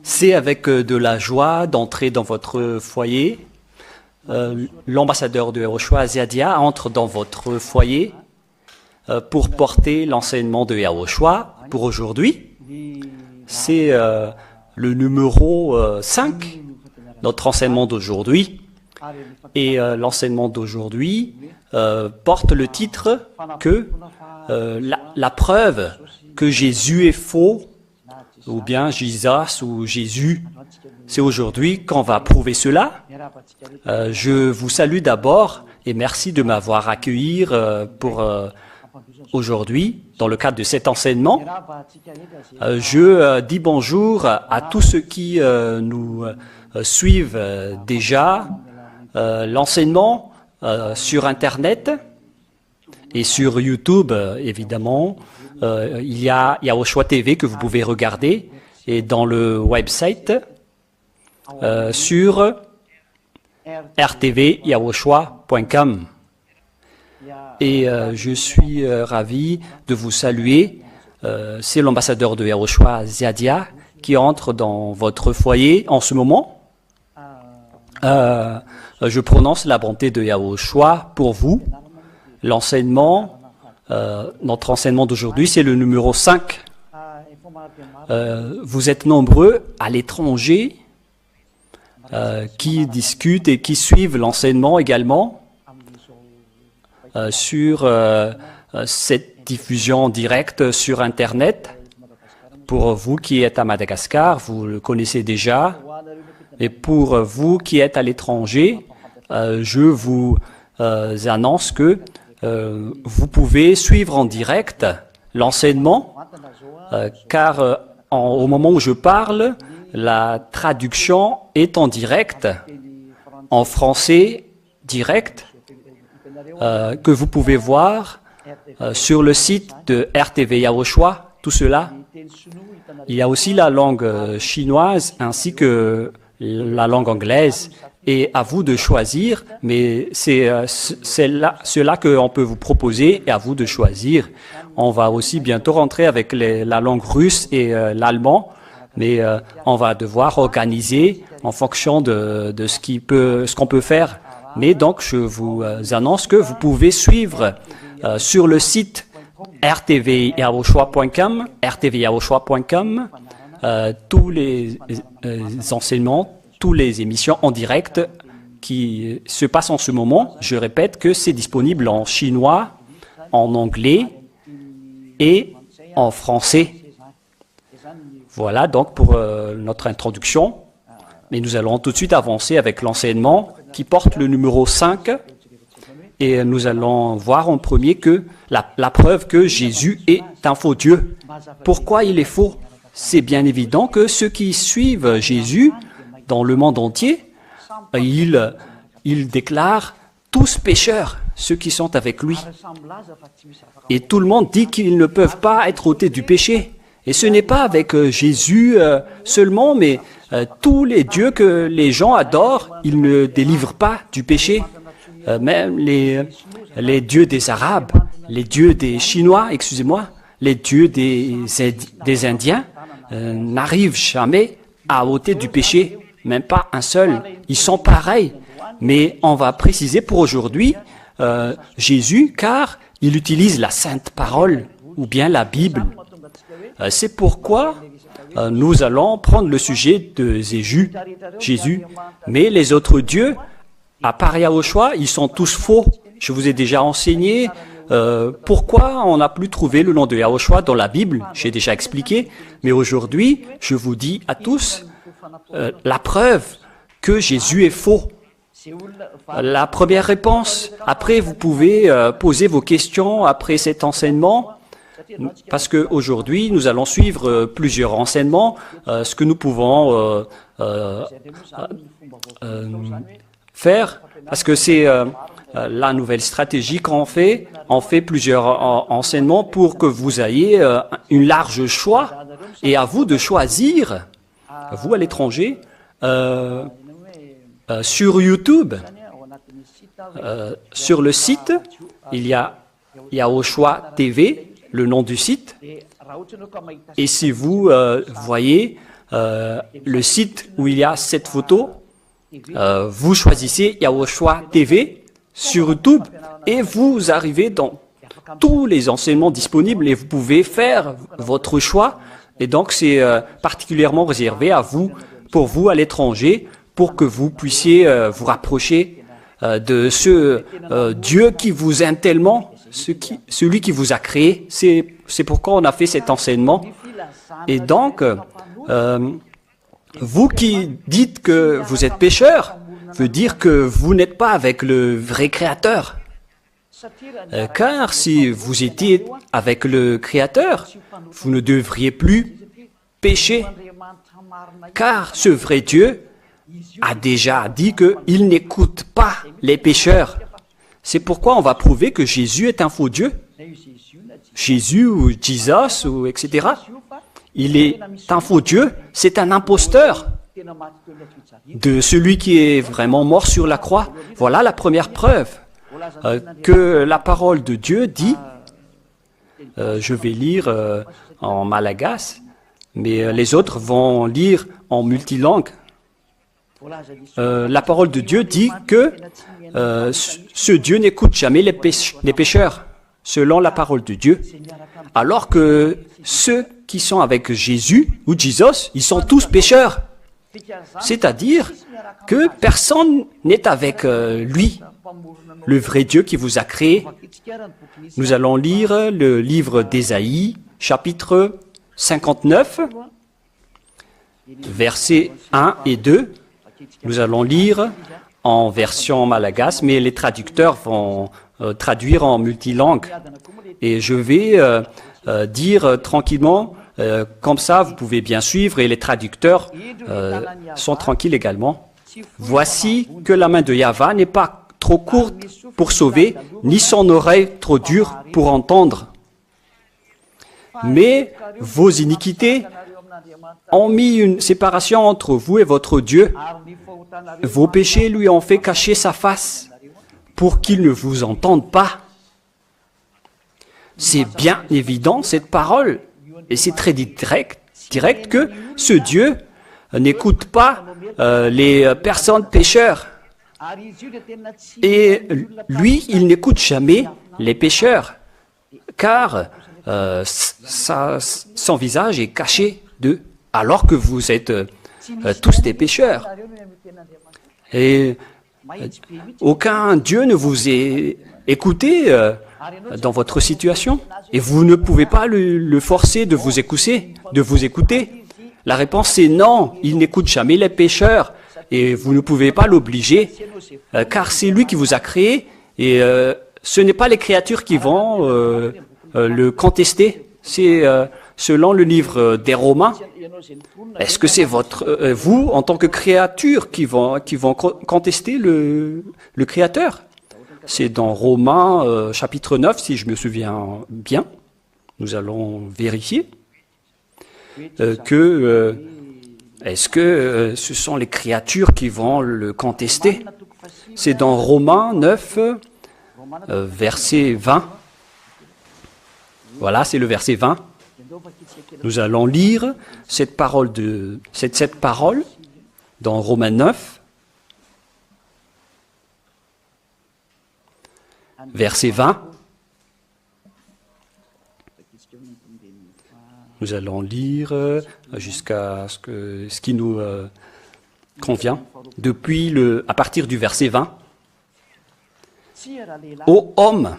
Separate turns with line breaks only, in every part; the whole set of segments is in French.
C'est avec de la joie d'entrer dans votre foyer. L'ambassadeur de Yahushua, Ziadia, entre dans votre foyer pour porter l'enseignement de Yahushua pour aujourd'hui. C'est le numéro 5, notre enseignement d'aujourd'hui. Et l'enseignement d'aujourd'hui porte le titre que la preuve que Jésus est faux, ou bien Jesus ou Jésus, c'est aujourd'hui qu'on va prouver cela. Je vous salue d'abord et merci de m'avoir accueilli pour aujourd'hui dans le cadre de cet enseignement. Je dis bonjour à tous ceux qui nous suivent déjà. L'enseignement sur Internet et sur YouTube, évidemment. Il y a Yahushua TV que vous pouvez regarder et dans le website sur rtvyahushua.com. Et je suis ravi de vous saluer. C'est l'ambassadeur de Yahushua, Ziadia, qui entre dans votre foyer en ce moment. Je prononce la bonté de Yahushua pour vous. L'enseignement, notre enseignement d'aujourd'hui, c'est le numéro 5. Vous êtes nombreux à l'étranger qui discutent et qui suivent l'enseignement également sur cette diffusion directe sur Internet. Pour vous qui êtes à Madagascar, vous le connaissez déjà. Et pour vous qui êtes à l'étranger, je vous annonce que vous pouvez suivre en direct l'enseignement, car au moment où je parle, la traduction est en direct, en français direct, que vous pouvez voir sur le site de RTV Yahushua, tout cela. Il y a aussi la langue chinoise ainsi que la langue anglaise. Et à vous de choisir, mais c'est cela qu'on peut vous proposer et à vous de choisir. On va aussi bientôt rentrer avec la langue russe et l'allemand, mais on va devoir organiser en fonction de ce qu'on peut faire. Mais donc, je vous annonce que vous pouvez suivre sur le site rtvyahushua.com, rtvyahushua.com, tous les enseignements, toutes les émissions en direct qui se passent en ce moment. Je répète que c'est disponible en chinois, en anglais et en français. Voilà donc pour notre introduction. Mais nous allons tout de suite avancer avec l'enseignement qui porte le numéro 5. Et nous allons voir en premier que la preuve que Jésus est un faux Dieu. Pourquoi il est faux? C'est bien évident que ceux qui suivent Jésus dans le monde entier, il déclare tous pécheurs, ceux qui sont avec lui. Et tout le monde dit qu'ils ne peuvent pas être ôtés du péché. Et ce n'est pas avec Jésus seulement, mais tous les dieux que les gens adorent, ils ne délivrent pas du péché. Même les dieux des Arabes, les dieux des Chinois, excusez-moi, les dieux des Indiens n'arrivent jamais à ôter du péché. Même pas un seul. Ils sont pareils. Mais on va préciser pour aujourd'hui Jésus, car il utilise la sainte parole ou bien la Bible. C'est pourquoi nous allons prendre le sujet de Jésus. Mais les autres dieux, à part Yahushua, ils sont tous faux. Je vous ai déjà enseigné pourquoi on n'a plus trouvé le nom de Yahushua dans la Bible. J'ai déjà expliqué. Mais aujourd'hui, je vous dis à tous la preuve que Jésus est faux. La première réponse, après vous pouvez poser vos questions après cet enseignement, parce qu'aujourd'hui nous allons suivre plusieurs enseignements, ce que nous pouvons faire, parce que c'est la nouvelle stratégie qu'on fait. On fait plusieurs enseignements pour que vous ayez une large choix et à vous de choisir. Vous, à l'étranger, sur YouTube, sur le site, il y a Yahushua TV, le nom du site. Et si vous voyez le site où il y a cette photo, vous choisissez Yahushua TV sur YouTube et vous arrivez dans tous les enseignements disponibles et vous pouvez faire votre choix. Et donc, c'est particulièrement réservé à vous, pour vous à l'étranger, pour que vous puissiez vous rapprocher de ce Dieu qui vous aime tellement, celui qui vous a créé. C'est pourquoi on a fait cet enseignement. Et donc, vous qui dites que vous êtes pécheur, veut dire que vous n'êtes pas avec le vrai Créateur. Car si vous étiez avec le Créateur, vous ne devriez plus pécher. Car ce vrai Dieu a déjà dit qu'il n'écoute pas les pécheurs. C'est pourquoi on va prouver que Jésus est un faux Dieu. Jésus ou Jesus ou etc. Il est un faux Dieu, c'est un imposteur de celui qui est vraiment mort sur la croix. Voilà la première preuve que la parole de Dieu dit. Je vais lire en malagasy, mais les autres vont lire en multilangue. La parole de Dieu dit que ce Dieu n'écoute jamais les pécheurs, selon la parole de Dieu, alors que ceux qui sont avec Jésus ou Jesus, ils sont tous pécheurs. C'est-à-dire que personne n'est avec lui, le vrai Dieu qui vous a créé. Nous allons lire le livre d'Ésaïe, chapitre 59, versets 1 et 2. Nous allons lire en version malagasy, mais les traducteurs vont traduire en multilangue. Et je vais dire tranquillement, comme ça vous pouvez bien suivre et les traducteurs sont tranquilles également. Voici que la main de Yahva n'est pas trop courte pour sauver, ni son oreille trop dure pour entendre. Mais vos iniquités ont mis une séparation entre vous et votre Dieu. Vos péchés lui ont fait cacher sa face pour qu'il ne vous entende pas. C'est bien évident cette parole, et c'est très direct que ce Dieu n'écoute pas les personnes pécheurs. Et lui, il n'écoute jamais les pécheurs, car son visage est caché d'eux, alors que vous êtes tous des pécheurs. Et aucun Dieu ne vous est écouté dans votre situation, et vous ne pouvez pas le forcer de vous écouter. La réponse est non, il n'écoute jamais les pécheurs, et vous ne pouvez pas l'obliger, car c'est lui qui vous a créé, et ce n'est pas les créatures qui vont le contester. C'est selon le livre des Romains. Est-ce que c'est vous, en tant que créature, qui vont contester le Créateur? C'est dans Romains, chapitre 9, si je me souviens bien. Nous allons vérifier est-ce que ce sont les créatures qui vont le contester? C'est dans Romains 9, verset 20. Voilà, c'est le verset 20. Nous allons lire cette parole dans Romains 9, verset 20. Nous allons lire jusqu'à ce qui nous convient, à partir du verset 20. Ô homme,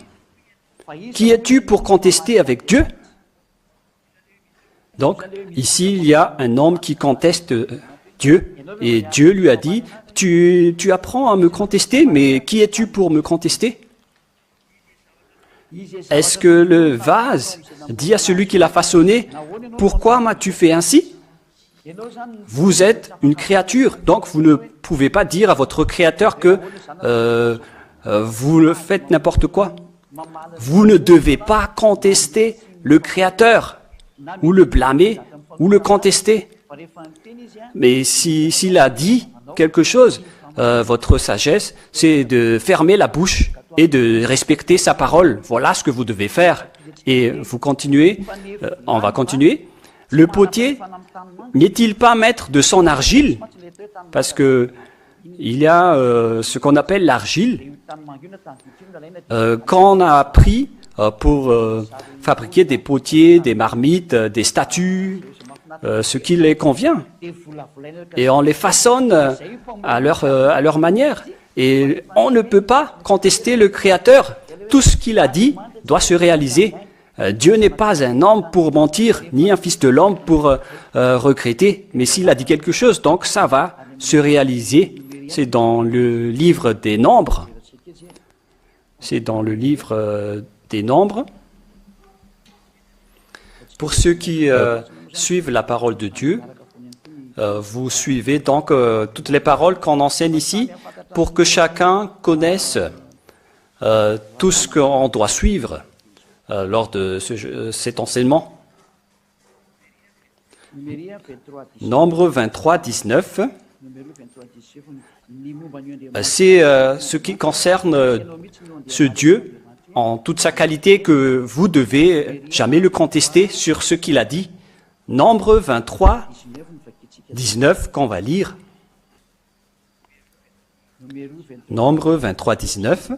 qui es-tu pour contester avec Dieu? Donc, ici, il y a un homme qui conteste Dieu, et Dieu lui a dit, tu apprends à me contester, mais qui es-tu pour me contester? Est-ce que le vase dit à celui qui l'a façonné, « Pourquoi m'as-tu fait ainsi ?» Vous êtes une créature, donc vous ne pouvez pas dire à votre créateur que vous le faites n'importe quoi. Vous ne devez pas contester le créateur, ou le blâmer, ou le contester. Mais s'il a dit quelque chose, votre sagesse, c'est de fermer la bouche et de respecter sa parole. Voilà ce que vous devez faire. Et vous continuez, on va continuer. Le potier n'est-il pas maître de son argile? Parce que il y a ce qu'on appelle l'argile qu'on a pris pour fabriquer des potiers, des marmites, des statues, ce qui les convient. Et on les façonne à leur manière. Et on ne peut pas contester le Créateur. Tout ce qu'il a dit doit se réaliser. Dieu n'est pas un homme pour mentir, ni un fils de l'homme pour regretter. Mais s'il a dit quelque chose, donc ça va se réaliser. C'est dans le livre des Nombres. C'est dans le livre des Nombres. Pour ceux qui suivent la parole de Dieu, vous suivez donc toutes les paroles qu'on enseigne ici pour que chacun connaisse tout ce qu'on doit suivre lors de cet enseignement. Nombre 23, 19. C'est ce qui concerne ce Dieu en toute sa qualité que vous devez jamais le contester sur ce qu'il a dit. Nombre 23, 19 qu'on va lire. Nombre 23, 19.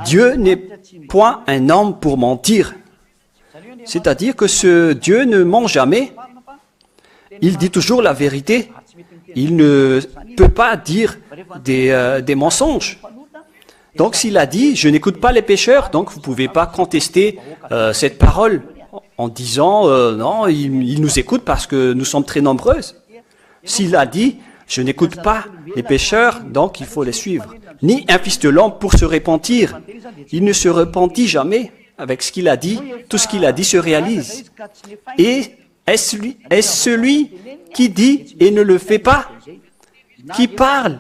Dieu n'est point un homme pour mentir. C'est-à-dire que ce Dieu ne ment jamais. Il dit toujours la vérité. Il ne peut pas dire des mensonges. Donc s'il a dit « je n'écoute pas les pécheurs », donc vous ne pouvez pas contester cette parole en disant non, il nous écoute parce que nous sommes très nombreuses. S'il a dit « je n'écoute pas les pécheurs », donc il faut les suivre. Ni un fils de l'homme pour se repentir. Il ne se repentit jamais avec ce qu'il a dit. Tout ce qu'il a dit se réalise. Et est-ce celui qui dit et ne le fait pas, qui parle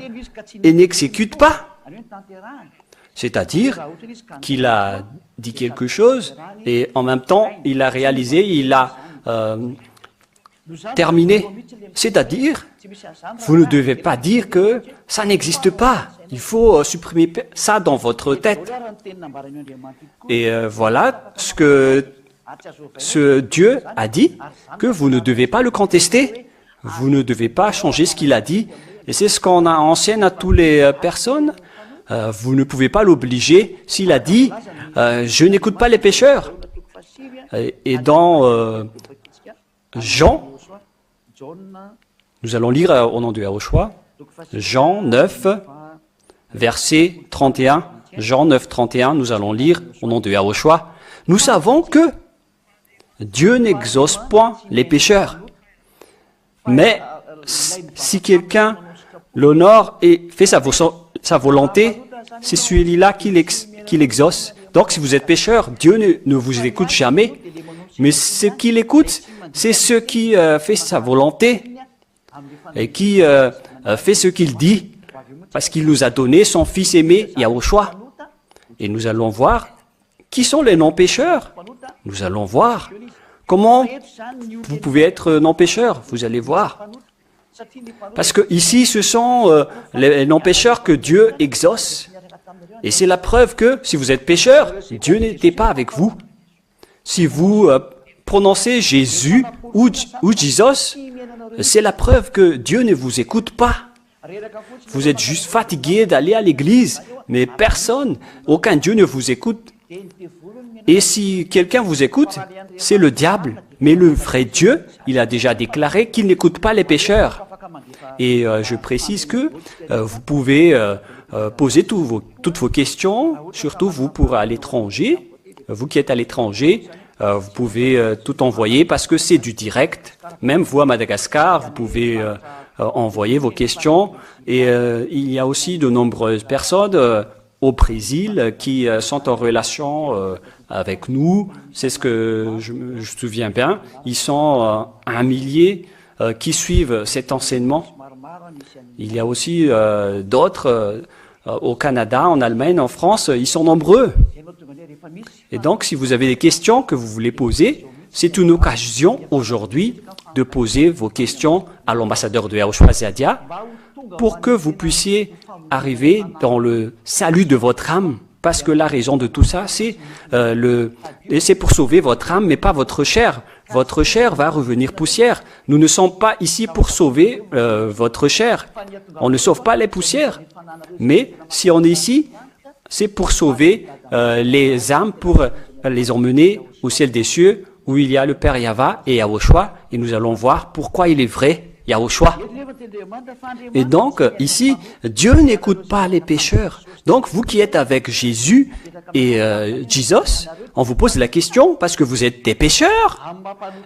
et n'exécute pas? C'est-à-dire qu'il a dit quelque chose et en même temps il a réalisé, il a terminé. C'est-à-dire, vous ne devez pas dire que ça n'existe pas. Il faut supprimer ça dans votre tête. Et voilà ce que ce Dieu a dit, que vous ne devez pas le contester. Vous ne devez pas changer ce qu'il a dit. Et c'est ce qu'on enseigne à toutes les personnes. Vous ne pouvez pas l'obliger. S'il a dit « je n'écoute pas les pécheurs ». Et dans Jean, nous allons lire au nom de Yahushua, Jean 9, verset 31. Jean 9, 31, nous allons lire au nom de Yahushua. Nous savons que Dieu n'exauce point les pécheurs. Mais si quelqu'un l'honore et fait sa volonté, c'est celui-là qui l'exauce. Donc si vous êtes pécheur, Dieu ne vous écoute jamais. Mais ce qu'il écoute, c'est ceux qui fait sa volonté et qui fait ce qu'il dit. Parce qu'il nous a donné son Fils aimé, Yahushua. Et nous allons voir qui sont les non-pécheurs. Nous allons voir comment vous pouvez être non-pécheur. Vous allez voir. Parce que ici, ce sont les non-pécheurs que Dieu exauce. Et c'est la preuve que si vous êtes pécheur, Dieu n'était pas avec vous. Si vous prononcez Jésus ou Jesus, c'est la preuve que Dieu ne vous écoute pas. Vous êtes juste fatigué d'aller à l'église, mais personne, aucun Dieu ne vous écoute. Et si quelqu'un vous écoute, c'est le diable. Mais le vrai Dieu, il a déjà déclaré qu'il n'écoute pas les pécheurs. Et je précise que vous pouvez poser toutes vos questions, surtout vous à l'étranger. Vous qui êtes à l'étranger, vous pouvez tout envoyer parce que c'est du direct. Même vous à Madagascar, vous pouvez envoyer vos questions. Et il y a aussi de nombreuses personnes au Brésil qui sont en relation avec nous. C'est ce que je me souviens bien. Ils sont 1 millier qui suivent cet enseignement. Il y a aussi d'autres au Canada, en Allemagne, en France. Ils sont nombreux. Et donc, si vous avez des questions que vous voulez poser, c'est une occasion aujourd'hui de poser vos questions à l'ambassadeur de Yahushua Ziadia pour que vous puissiez arriver dans le salut de votre âme. Parce que la raison de tout ça, c'est pour sauver votre âme, mais pas votre chair. Votre chair va revenir poussière. Nous ne sommes pas ici pour sauver votre chair. On ne sauve pas les poussières. Mais si on est ici, c'est pour sauver les âmes, pour les emmener au ciel des cieux, où il y a le Père Yahva et Yahushua. Et nous allons voir pourquoi il est vrai, Yahushua. Et donc, ici, Dieu n'écoute pas les pécheurs. Donc, vous qui êtes avec Jésus et Jesus, on vous pose la question parce que vous êtes des pécheurs.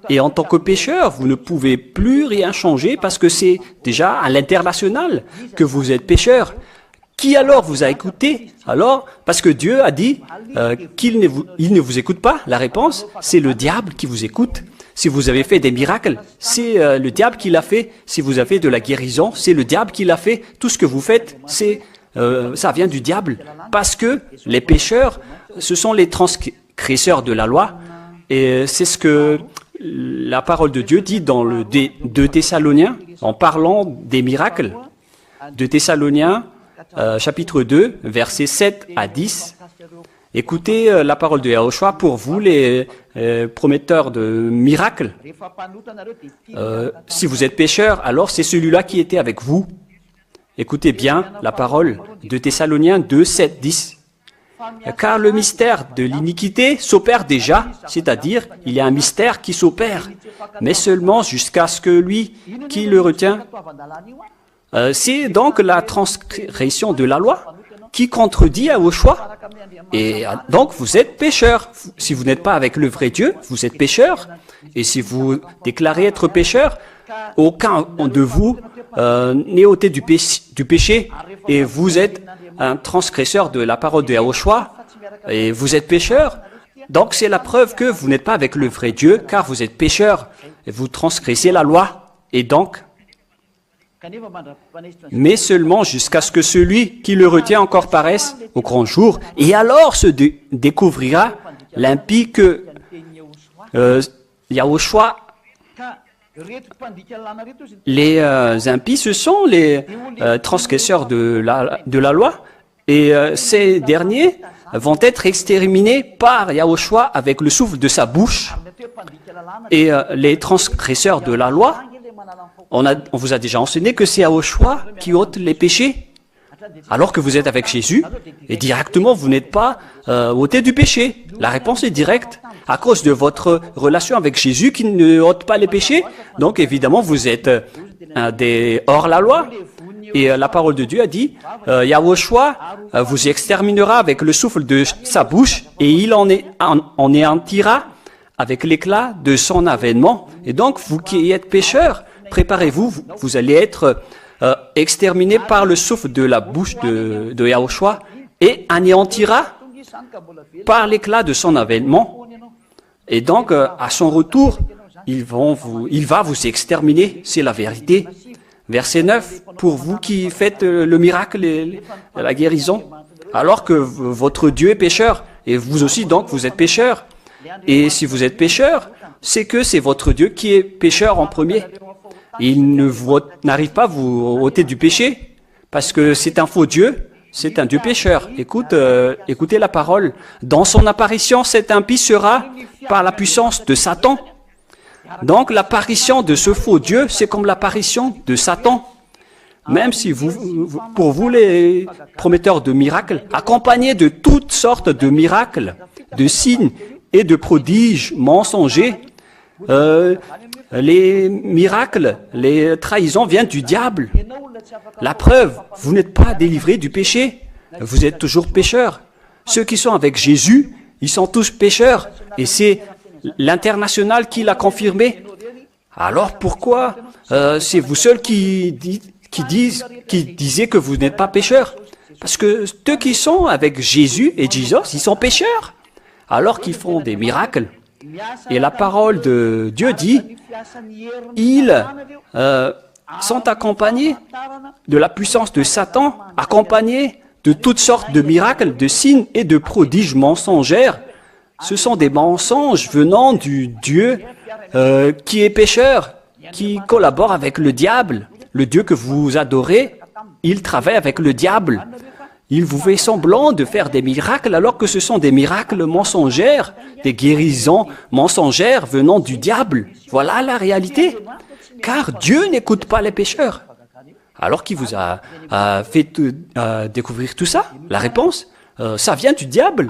Et en tant que pécheur, vous ne pouvez plus rien changer parce que c'est déjà à l'international que vous êtes pécheur. Qui alors vous a écouté? Alors, parce que Dieu a dit qu'il ne vous écoute pas. La réponse, c'est le diable qui vous écoute. Si vous avez fait des miracles, c'est le diable qui l'a fait. Si vous avez de la guérison, c'est le diable qui l'a fait. Tout ce que vous faites, ça vient du diable. Parce que les pécheurs, ce sont les transgresseurs de la loi. Et c'est ce que la parole de Dieu dit dans le 2 Thessaloniens, en parlant des miracles. 2 Thessaloniens, chapitre 2, versets 7 à 10. Écoutez la parole de Yahushua pour vous, les prometteurs de miracles. Si vous êtes pécheur, alors c'est celui-là qui était avec vous. Écoutez bien la parole de Thessaloniens 2, 7, 10. Car le mystère de l'iniquité s'opère déjà, c'est-à-dire il y a un mystère qui s'opère, mais seulement jusqu'à ce que lui qui le retient. C'est donc la transgression de la loi qui contredit Yahushua. Et donc vous êtes pécheur. Si vous n'êtes pas avec le vrai Dieu, vous êtes pécheur. Et si vous déclarez être pécheur, aucun de vous n'est ôté du péché. Et vous êtes un transgresseur de la parole de Yahushua. Et vous êtes pécheur. Donc c'est la preuve que vous n'êtes pas avec le vrai Dieu, car vous êtes pécheur. Et vous transgressez la loi. Et donc, mais seulement jusqu'à ce que celui qui le retient encore paraisse au grand jour, et alors se découvrira l'impie que Yahushua. Les impies, ce sont les transgresseurs de la loi, et ces derniers vont être exterminés par Yahushua avec le souffle de sa bouche. Et les transgresseurs de la loi, on vous a déjà enseigné que c'est Yahushua qui ôte les péchés, alors que vous êtes avec Jésus, et directement vous n'êtes pas ôté du péché. La réponse est directe, à cause de votre relation avec Jésus qui ne ôte pas les péchés. Donc évidemment vous êtes hors la loi, et la parole de Dieu a dit, Yahushua vous exterminera avec le souffle de sa bouche, et il en anéantira avec l'éclat de son avènement. Et donc vous qui êtes pécheurs, préparez-vous, vous allez être exterminé par le souffle de la bouche de Yahushua et anéantira par l'éclat de son avènement. Et donc, à son retour, il va vous exterminer, c'est la vérité. Verset 9, pour vous qui faites le miracle et la guérison, alors que votre Dieu est pécheur, et vous aussi donc vous êtes pécheur. Et si vous êtes pécheur, c'est que c'est votre Dieu qui est pécheur en premier. Il n'arrive pas à vous ôter du péché, parce que c'est un faux Dieu, c'est un Dieu pécheur. Écoutez la parole. Dans son apparition, cet impie sera par la puissance de Satan. Donc l'apparition de ce faux Dieu, c'est comme l'apparition de Satan. Même si pour vous les prometteurs de miracles, accompagnés de toutes sortes de miracles, de signes et de prodiges mensongers, les miracles, les trahisons viennent du diable. La preuve, vous n'êtes pas délivrés du péché. Vous êtes toujours pécheurs. Ceux qui sont avec Jésus, ils sont tous pécheurs. Et c'est l'international qui l'a confirmé. Alors pourquoi c'est vous seuls qui disiez que vous n'êtes pas pécheurs? Parce que ceux qui sont avec Jésus et Jesus, ils sont pécheurs. Alors qu'ils font des miracles. Et la parole de Dieu dit, ils sont accompagnés de la puissance de Satan, accompagnés de toutes sortes de miracles, de signes et de prodiges mensongers. Ce sont des mensonges venant du Dieu qui est pécheur, qui collabore avec le diable. Le Dieu que vous adorez, il travaille avec le diable. Il vous fait semblant de faire des miracles alors que ce sont des miracles mensongers, des guérisons mensongères venant du diable. Voilà la réalité. Car Dieu n'écoute pas les pécheurs. Alors qui vous a fait découvrir tout ça? La réponse, ça vient du diable.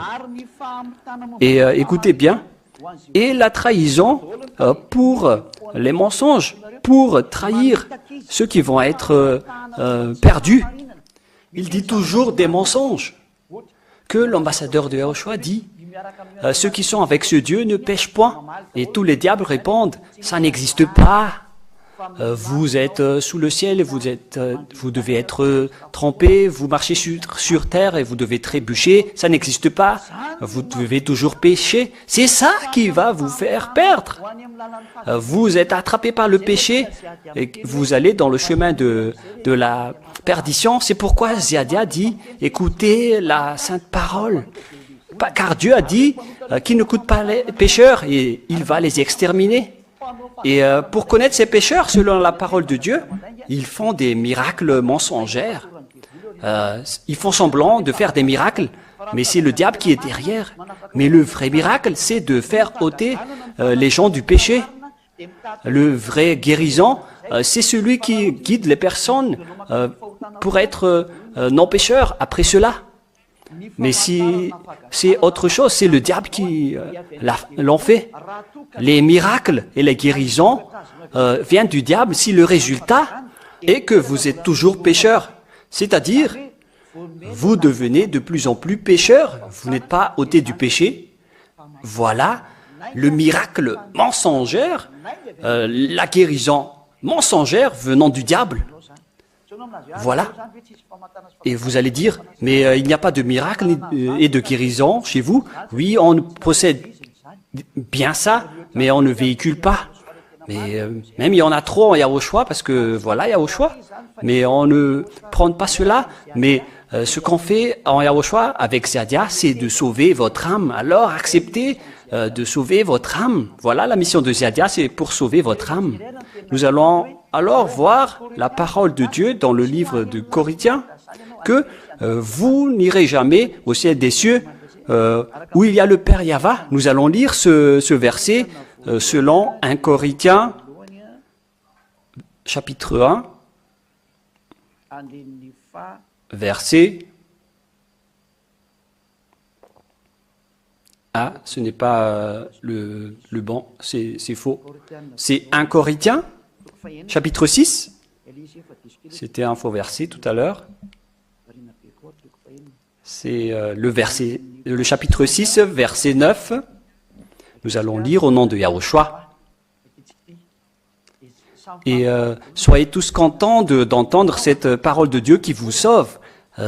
Et écoutez bien, et la trahison pour les mensonges, pour trahir ceux qui vont être perdus. Il dit toujours des mensonges. Que l'ambassadeur de Yahushua dit, ceux qui sont avec ce Dieu ne pêchent point. Et tous les diables répondent, ça n'existe pas. Vous êtes sous le ciel, vous devez être trempé, vous marchez sur terre et vous devez trébucher, ça n'existe pas, vous devez toujours pécher. C'est ça qui va vous faire perdre. Vous êtes attrapé par le péché et vous allez dans le chemin de la perdition. C'est pourquoi Ziadia dit, écoutez la sainte parole. Car Dieu a dit qu'il n'écoute pas les pécheurs et il va les exterminer. Et pour connaître ces pécheurs, selon la parole de Dieu, ils font des miracles mensongers. Ils font semblant de faire des miracles, mais c'est le diable qui est derrière. Mais le vrai miracle, c'est de faire ôter les gens du péché. Le vrai guérison, c'est celui qui guide les personnes pour être non-pécheurs après cela. Mais si c'est autre chose, c'est le diable qui l'en fait. Les miracles et les guérisons viennent du diable si le résultat est que vous êtes toujours pécheur. C'est-à-dire, vous devenez de plus en plus pécheur. Vous n'êtes pas ôté du péché. Voilà le miracle mensonger, la guérison mensongère venant du diable. Voilà. Et vous allez dire, mais il n'y a pas de miracle et de guérison chez vous. Oui, on possède bien ça, mais on ne véhicule pas. Mais même il y en a trop en Yahushua, parce que voilà Yahushua. Mais on ne prend pas cela. Mais ce qu'on fait en Yahushua avec Ziadia, c'est de sauver votre âme. Alors acceptez de sauver votre âme. Voilà la mission de Ziadia, c'est pour sauver votre âme. Nous allons alors voir la parole de Dieu dans le livre de Corinthiens, que vous n'irez jamais au ciel des cieux où il y a le Père Yahva. Nous allons lire ce verset selon 1 Corinthiens, chapitre 1, verset... Ah, ce n'est pas le bon, c'est faux. C'est 1 Corinthiens, chapitre 6. C'était un faux verset tout à l'heure. C'est le chapitre 6, verset 9. Nous allons lire au nom de Yahushua. Et soyez tous contents d'entendre cette parole de Dieu qui vous sauve.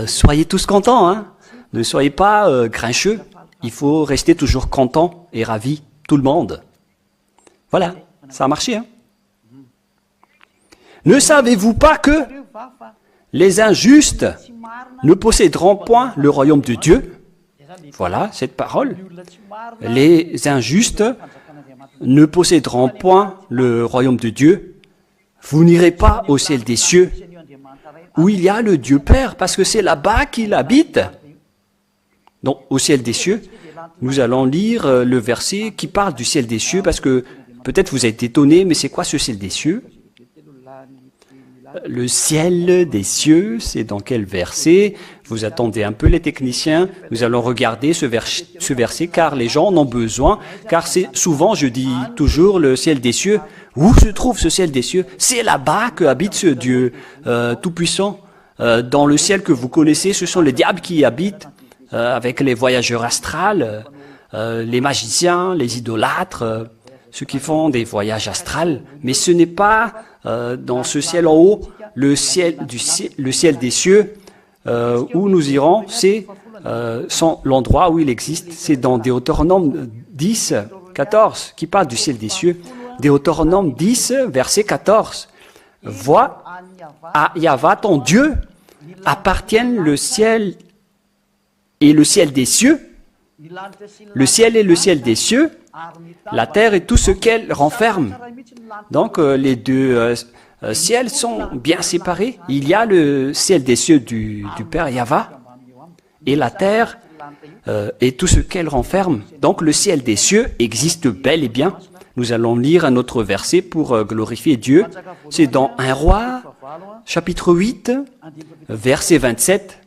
Soyez tous contents, hein. Ne soyez pas grincheux. Il faut rester toujours content et ravi, tout le monde. Voilà, ça a marché, hein. Ne savez-vous pas que les injustes ne posséderont point le royaume de Dieu? Voilà cette parole. Les injustes ne posséderont point le royaume de Dieu. Vous n'irez pas au ciel des cieux, où il y a le Dieu Père, parce que c'est là-bas qu'il habite. Donc, au ciel des cieux, nous allons lire le verset qui parle du ciel des cieux, parce que peut-être vous êtes étonné, mais c'est quoi ce ciel des cieux? Le ciel des cieux, c'est dans quel verset? Vous attendez un peu les techniciens, nous allons regarder ce verset, car les gens en ont besoin, car c'est souvent, je dis toujours, le ciel des cieux. Où se trouve ce ciel des cieux? C'est là-bas que habite ce Dieu tout-puissant. Dans le ciel que vous connaissez, ce sont les diables qui y habitent, avec les voyageurs astrales, les magiciens, les idolâtres, ceux qui font des voyages astrals. Mais ce n'est pas dans ce ciel en haut, le ciel des cieux, où nous irons, c'est l'endroit où il existe. C'est dans Deutéronome 10, 14, qui parle du ciel des cieux. Deutéronome 10, verset 14. Vois, à Yahva ton Dieu appartiennent le ciel et le ciel des cieux, le ciel et le ciel des cieux, la terre et tout ce qu'elle renferme. Donc les deux ciels sont bien séparés. Il y a le ciel des cieux du Père Yahva, et la terre et tout ce qu'elle renferme. Donc le ciel des cieux existe bel et bien. Nous allons lire un autre verset pour glorifier Dieu. C'est dans 1 Roi, chapitre 8, verset 27.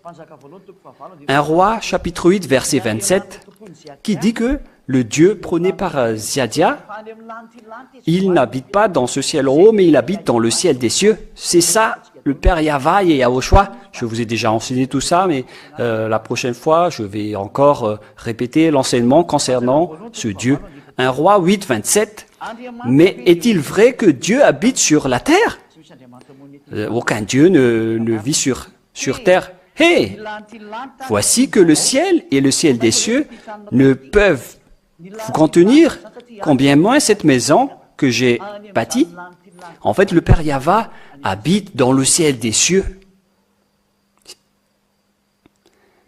1 Roi, chapitre 8, verset 27, qui dit que le Dieu prôné par Ziadia, il n'habite pas dans ce ciel haut, mais il habite dans le ciel des cieux. C'est ça, le Père Yahva et Yahushua. Je vous ai déjà enseigné tout ça, mais la prochaine fois, je vais encore répéter l'enseignement concernant ce Dieu. 1 Roi 8, 27. Mais est-il vrai que Dieu habite sur la terre? Aucun Dieu ne vit sur terre. Hé! Voici que le ciel et le ciel des cieux ne peuvent vous contenir, combien moins cette maison que j'ai bâtie. En fait, le Père Yahva habite dans le ciel des cieux.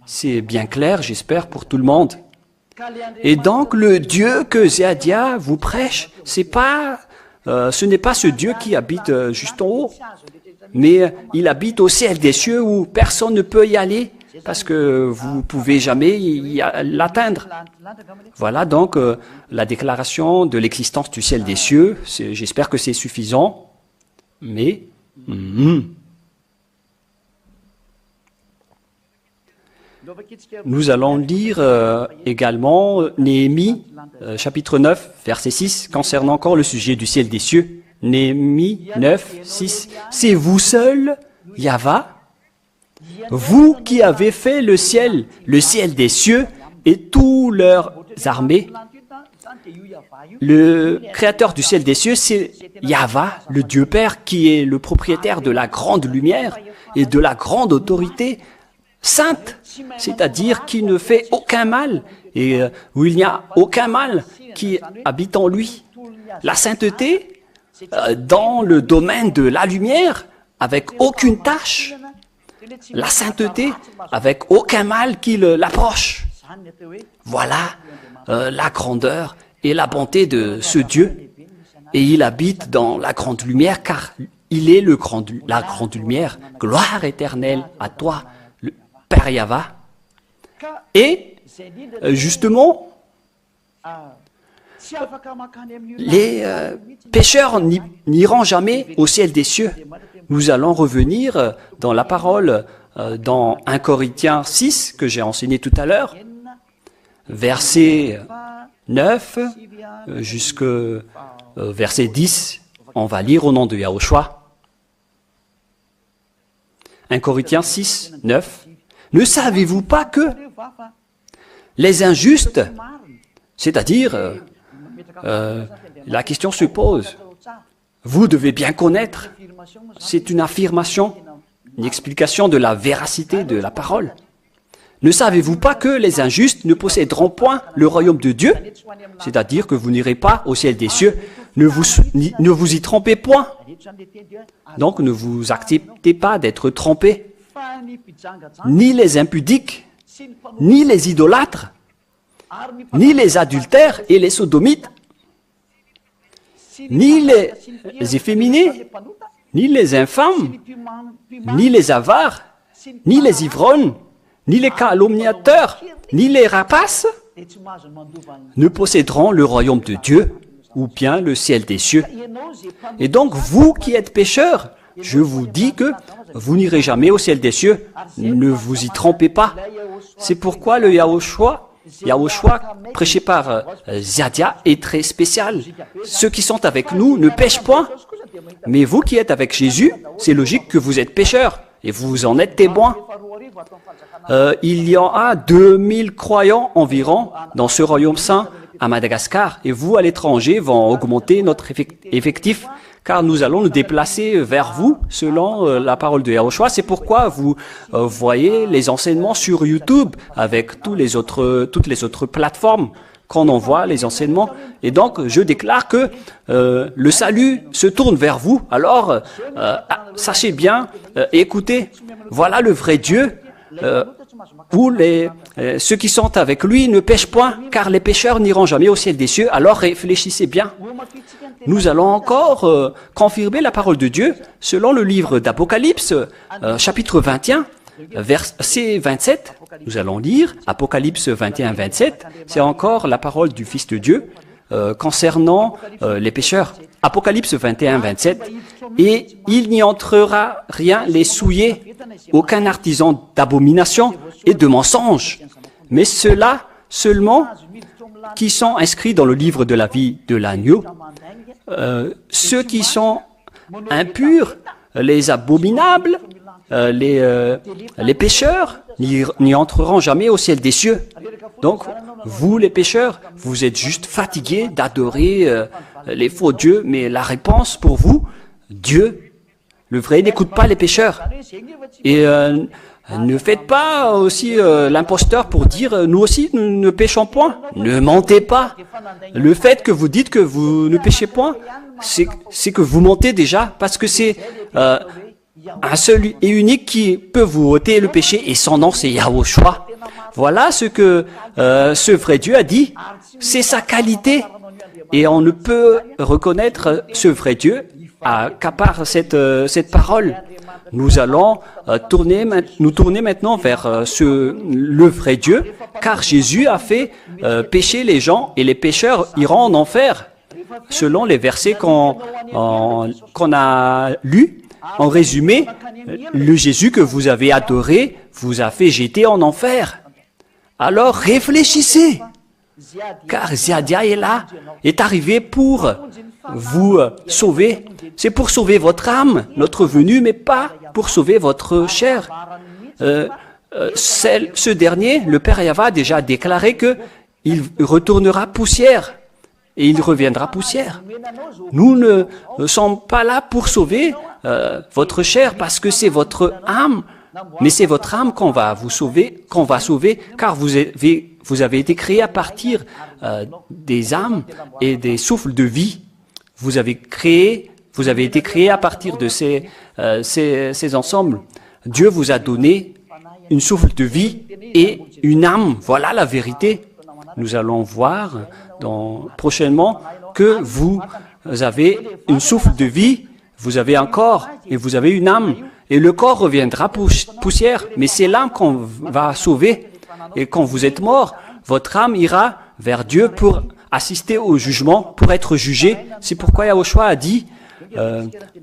C'est bien clair, j'espère, pour tout le monde. Et donc, le Dieu que Ziadia vous prêche, ce n'est pas ce Dieu qui habite juste en haut, mais il habite au ciel des cieux où personne ne peut y aller parce que vous ne pouvez jamais l'atteindre. Voilà donc la déclaration de l'existence du ciel des cieux. J'espère que c'est suffisant, mais nous allons lire également Néhémie, chapitre 9, verset 6, concernant encore le sujet du ciel des cieux. Néhémie 9, 6. C'est vous seul, Yahva, vous qui avez fait le ciel des cieux et toutes leurs armées. Le créateur du ciel des cieux, c'est Yahva, le Dieu Père, qui est le propriétaire de la grande lumière et de la grande autorité sainte, c'est-à-dire qui ne fait aucun mal et où il n'y a aucun mal qui habite en lui. La sainteté dans le domaine de la lumière, avec aucune tâche. La sainteté, avec aucun mal qui l'approche. Voilà la grandeur et la bonté de ce Dieu. Et il habite dans la grande lumière, car il est la grande lumière. Gloire éternelle à toi, le Père Yahva. Et justement, les pécheurs n'iront jamais au ciel des cieux. Nous allons revenir dans la parole dans 1 Corinthiens 6, que j'ai enseigné tout à l'heure, verset 9 jusqu'au verset 10. On va lire au nom de Yahushua. 1 Corinthiens 6, 9. Ne savez-vous pas que les injustes, c'est-à-dire, la question se pose, vous devez bien connaître, c'est une affirmation, une explication de la véracité de la parole. Ne savez-vous pas que les injustes ne posséderont point le royaume de Dieu? C'est-à-dire que vous n'irez pas au ciel des cieux, ne vous y trompez point. Donc ne vous acceptez pas d'être trompés. Ni les impudiques, ni les idolâtres, ni les adultères et les sodomites, ni les efféminés, ni les infâmes, ni les avares, ni les ivrognes, ni les calomniateurs, ni les rapaces ne posséderont le royaume de Dieu ou bien le ciel des cieux. Et donc, vous qui êtes pécheurs, je vous dis que vous n'irez jamais au ciel des cieux. Ne vous y trompez pas. C'est pourquoi le Yahushua prêché par Ziadia est très spécial. Ceux qui sont avec nous ne pêchent point. Mais vous qui êtes avec Jésus, c'est logique que vous êtes pécheurs. Et vous en êtes témoins. Il y aura 2000 croyants environ dans ce royaume saint à Madagascar. Et vous, à l'étranger, vont augmenter notre effectif, car nous allons nous déplacer vers vous, selon la parole de Yahushua. C'est pourquoi vous voyez les enseignements sur YouTube, avec toutes les autres plateformes qu'on envoie les enseignements. Et donc, je déclare que le salut se tourne vers vous. Alors, sachez bien, écoutez, voilà le vrai Dieu, où ceux qui sont avec lui ne pêchent point, car les pécheurs n'iront jamais au ciel des cieux. Alors réfléchissez bien. Nous allons encore confirmer la parole de Dieu selon le livre d'Apocalypse, chapitre 21, verset 27, nous allons lire Apocalypse 21, 27, c'est encore la parole du Fils de Dieu concernant les pécheurs. Apocalypse 21, 27, et il n'y entrera rien les souiller, aucun artisan d'abomination et de mensonge, mais ceux-là seulement qui sont inscrits dans le livre de la vie de l'agneau, ceux qui sont impurs, les abominables, les pécheurs n'y entreront jamais au ciel des cieux. Donc, vous les pécheurs, vous êtes juste fatigués d'adorer les faux dieux, mais la réponse pour vous, Dieu, le vrai, n'écoute pas les pécheurs. Et ne faites pas aussi l'imposteur pour dire nous aussi nous ne péchons point. Ne mentez pas. Le fait que vous dites que vous ne péchez point, c'est que vous mentez déjà, parce que c'est un seul et unique qui peut vous ôter le péché, et son nom c'est Yahushua. Voilà ce que ce vrai Dieu a dit. C'est sa qualité. Et on ne peut reconnaître ce vrai Dieu qu'à part cette parole. Nous allons nous tourner maintenant vers le vrai Dieu, car Jésus a fait pécher les gens et les pécheurs iront en enfer. Selon les versets qu'on a lus, en résumé, le Jésus que vous avez adoré vous a fait jeter en enfer. Alors réfléchissez, car Ziadia est arrivé pour vous sauver. C'est pour sauver votre âme, notre venue, mais pas pour sauver votre chair. Ce dernier, le Père Yahva a déjà déclaré qu'il retournera poussière et il reviendra poussière. Nous ne sommes pas là pour sauver votre chair parce que c'est votre âme, mais c'est votre âme qu'on va sauver, car vous avez été créé à partir des âmes et des souffles de vie. Vous avez été créé à partir de ces ensembles. Dieu vous a donné une souffle de vie et une âme. Voilà la vérité. Nous allons voir prochainement que vous avez une souffle de vie, vous avez un corps et vous avez une âme. Et le corps reviendra poussière, mais c'est l'âme qu'on va sauver. Et quand vous êtes mort, votre âme ira vers Dieu pour assister au jugement, pour être jugé. C'est pourquoi Yahushua a dit,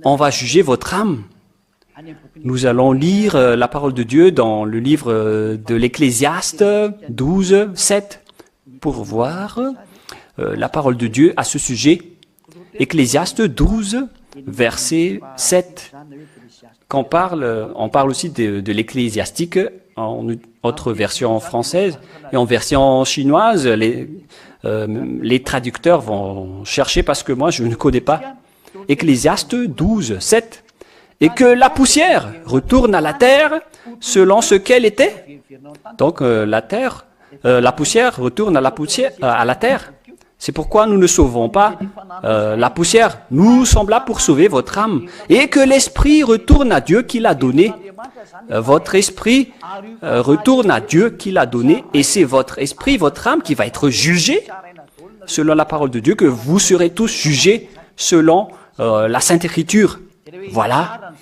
on va juger votre âme. Nous allons lire la parole de Dieu dans le livre de l'Ecclésiaste 12, 7, pour voir la parole de Dieu à ce sujet. Ecclésiaste 12, verset 7. On parle aussi de l'ecclésiastique en autre version française et en version chinoise. Les traducteurs vont chercher parce que moi je ne connais pas. Ecclésiaste 12, 7. Et que la poussière retourne à la terre selon ce qu'elle était. Donc la poussière retourne à la terre. C'est pourquoi nous ne sauvons pas la poussière. Nous sommes là pour sauver votre âme. Et que l'esprit retourne à Dieu qui l'a donné. Votre esprit retourne à Dieu qui l'a donné. Et c'est votre esprit, votre âme qui va être jugé selon la parole de Dieu, que vous serez tous jugés selon la Sainte Écriture. Voilà.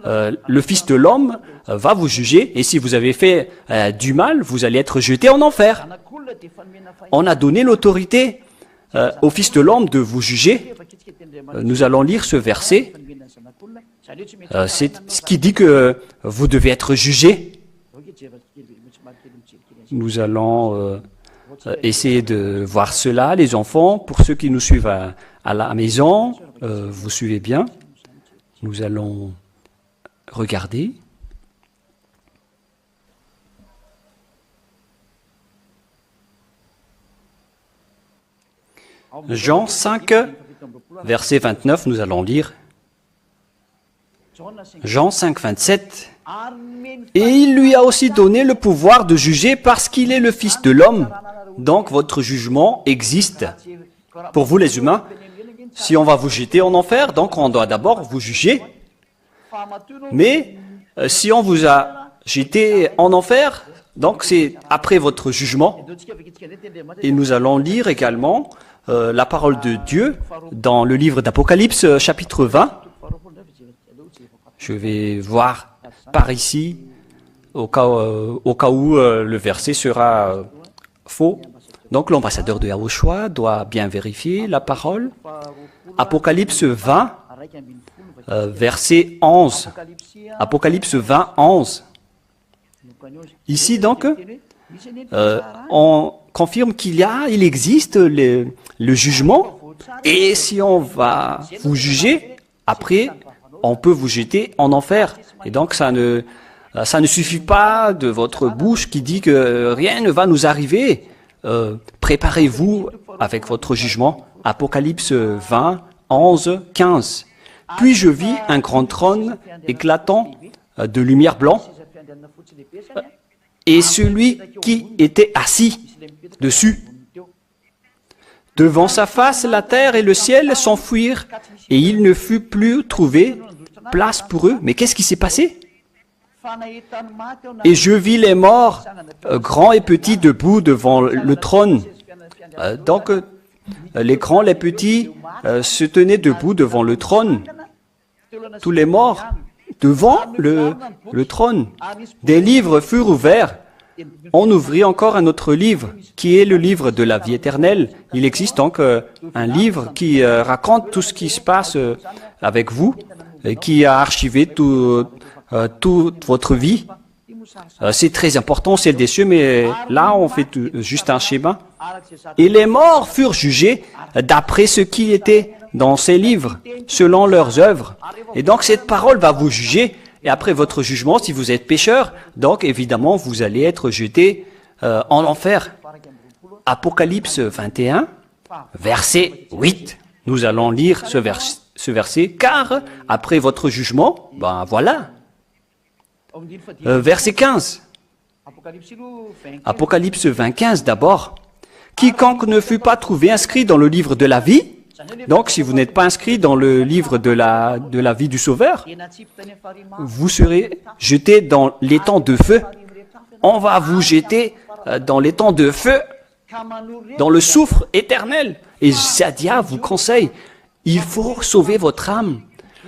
Le Fils de l'homme va vous juger. Et si vous avez fait du mal, vous allez être jeté en enfer. On a donné l'autorité au Fils de l'homme de vous juger. Nous allons lire ce verset. C'est ce qui dit que vous devez être jugé. Nous allons essayer de voir cela, les enfants. Pour ceux qui nous suivent à la maison, vous suivez bien. Nous allons regarder. Jean 5, verset 29, nous allons lire. Jean 5, 27. Et il lui a aussi donné le pouvoir de juger parce qu'il est le Fils de l'homme. Donc votre jugement existe. Pour vous les humains, si on va vous jeter en enfer, donc on doit d'abord vous juger. Mais si on vous a jeté en enfer, donc c'est après votre jugement. Et nous allons lire également la parole de Dieu dans le livre d'Apocalypse, chapitre 20. Je vais voir par ici au cas où le verset sera faux. Donc l'ambassadeur de Yahushua doit bien vérifier la parole. Apocalypse 20, verset 11. Apocalypse 20, 11. Ici donc, on confirme il existe le jugement, et si on va vous juger, après, on peut vous jeter en enfer. Et donc ça ne suffit pas de votre bouche qui dit que rien ne va nous arriver. Préparez-vous avec votre jugement. Apocalypse 20, 11, 15. Puis je vis un grand trône éclatant de lumière blanc, et celui qui était assis dessus. Devant sa face, la terre et le ciel s'enfuirent, et il ne fut plus trouvé place pour eux. Mais qu'est-ce qui s'est passé? Et je vis les morts, grands et petits, debout devant le trône. Donc, les grands, les petits se tenaient debout devant le trône. Tous les morts devant le trône. Des livres furent ouverts. On ouvrit encore un autre livre, qui est le livre de la vie éternelle. Il existe donc un livre qui raconte tout ce qui se passe avec vous, et qui a archivé toute votre vie. C'est très important, celle des cieux, mais là, on fait juste un schéma. Et les morts furent jugés d'après ce qui était dans ces livres, selon leurs œuvres. Et donc, cette parole va vous juger. Et après votre jugement, si vous êtes pécheur, donc évidemment, vous allez être jeté en enfer. Apocalypse 21, verset 8. Nous allons lire ce verset, car après votre jugement, ben voilà. Verset 15. Apocalypse 25 d'abord. Quiconque ne fut pas trouvé inscrit dans le livre de la vie. Donc, si vous n'êtes pas inscrit dans le livre de la vie du Sauveur, vous serez jeté dans l'étang de feu. On va vous jeter dans l'étang de feu, dans le soufre éternel. Et Zadia vous conseille, il faut sauver votre âme.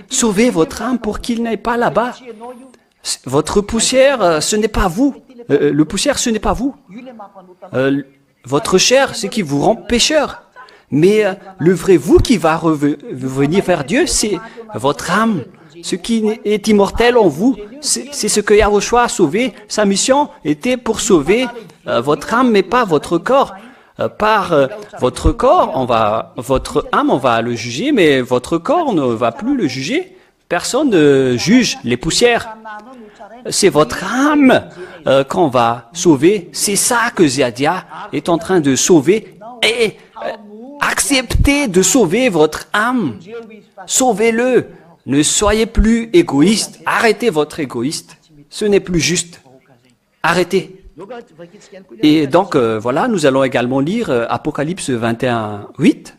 Sauvez votre âme pour qu'il n'aille pas là-bas. Votre poussière, ce n'est pas vous. Le poussière, ce n'est pas vous. Votre chair, c'est qui vous rend pécheur. Mais le vrai vous qui va revenir vers Dieu, c'est votre âme. Ce qui est immortel en vous, c'est ce que Yahushua a sauvé. Sa mission était pour sauver votre âme, mais pas votre corps. Par votre corps, votre âme, on va le juger, mais votre corps, on ne va plus le juger. Personne ne juge les poussières. C'est votre âme qu'on va sauver. C'est ça que Zadia est en train de sauver. Et acceptez de sauver votre âme. Sauvez-le. Ne soyez plus égoïste. Arrêtez votre égoïste. Ce n'est plus juste. Arrêtez. Et donc, voilà, nous allons également lire Apocalypse 21, 8.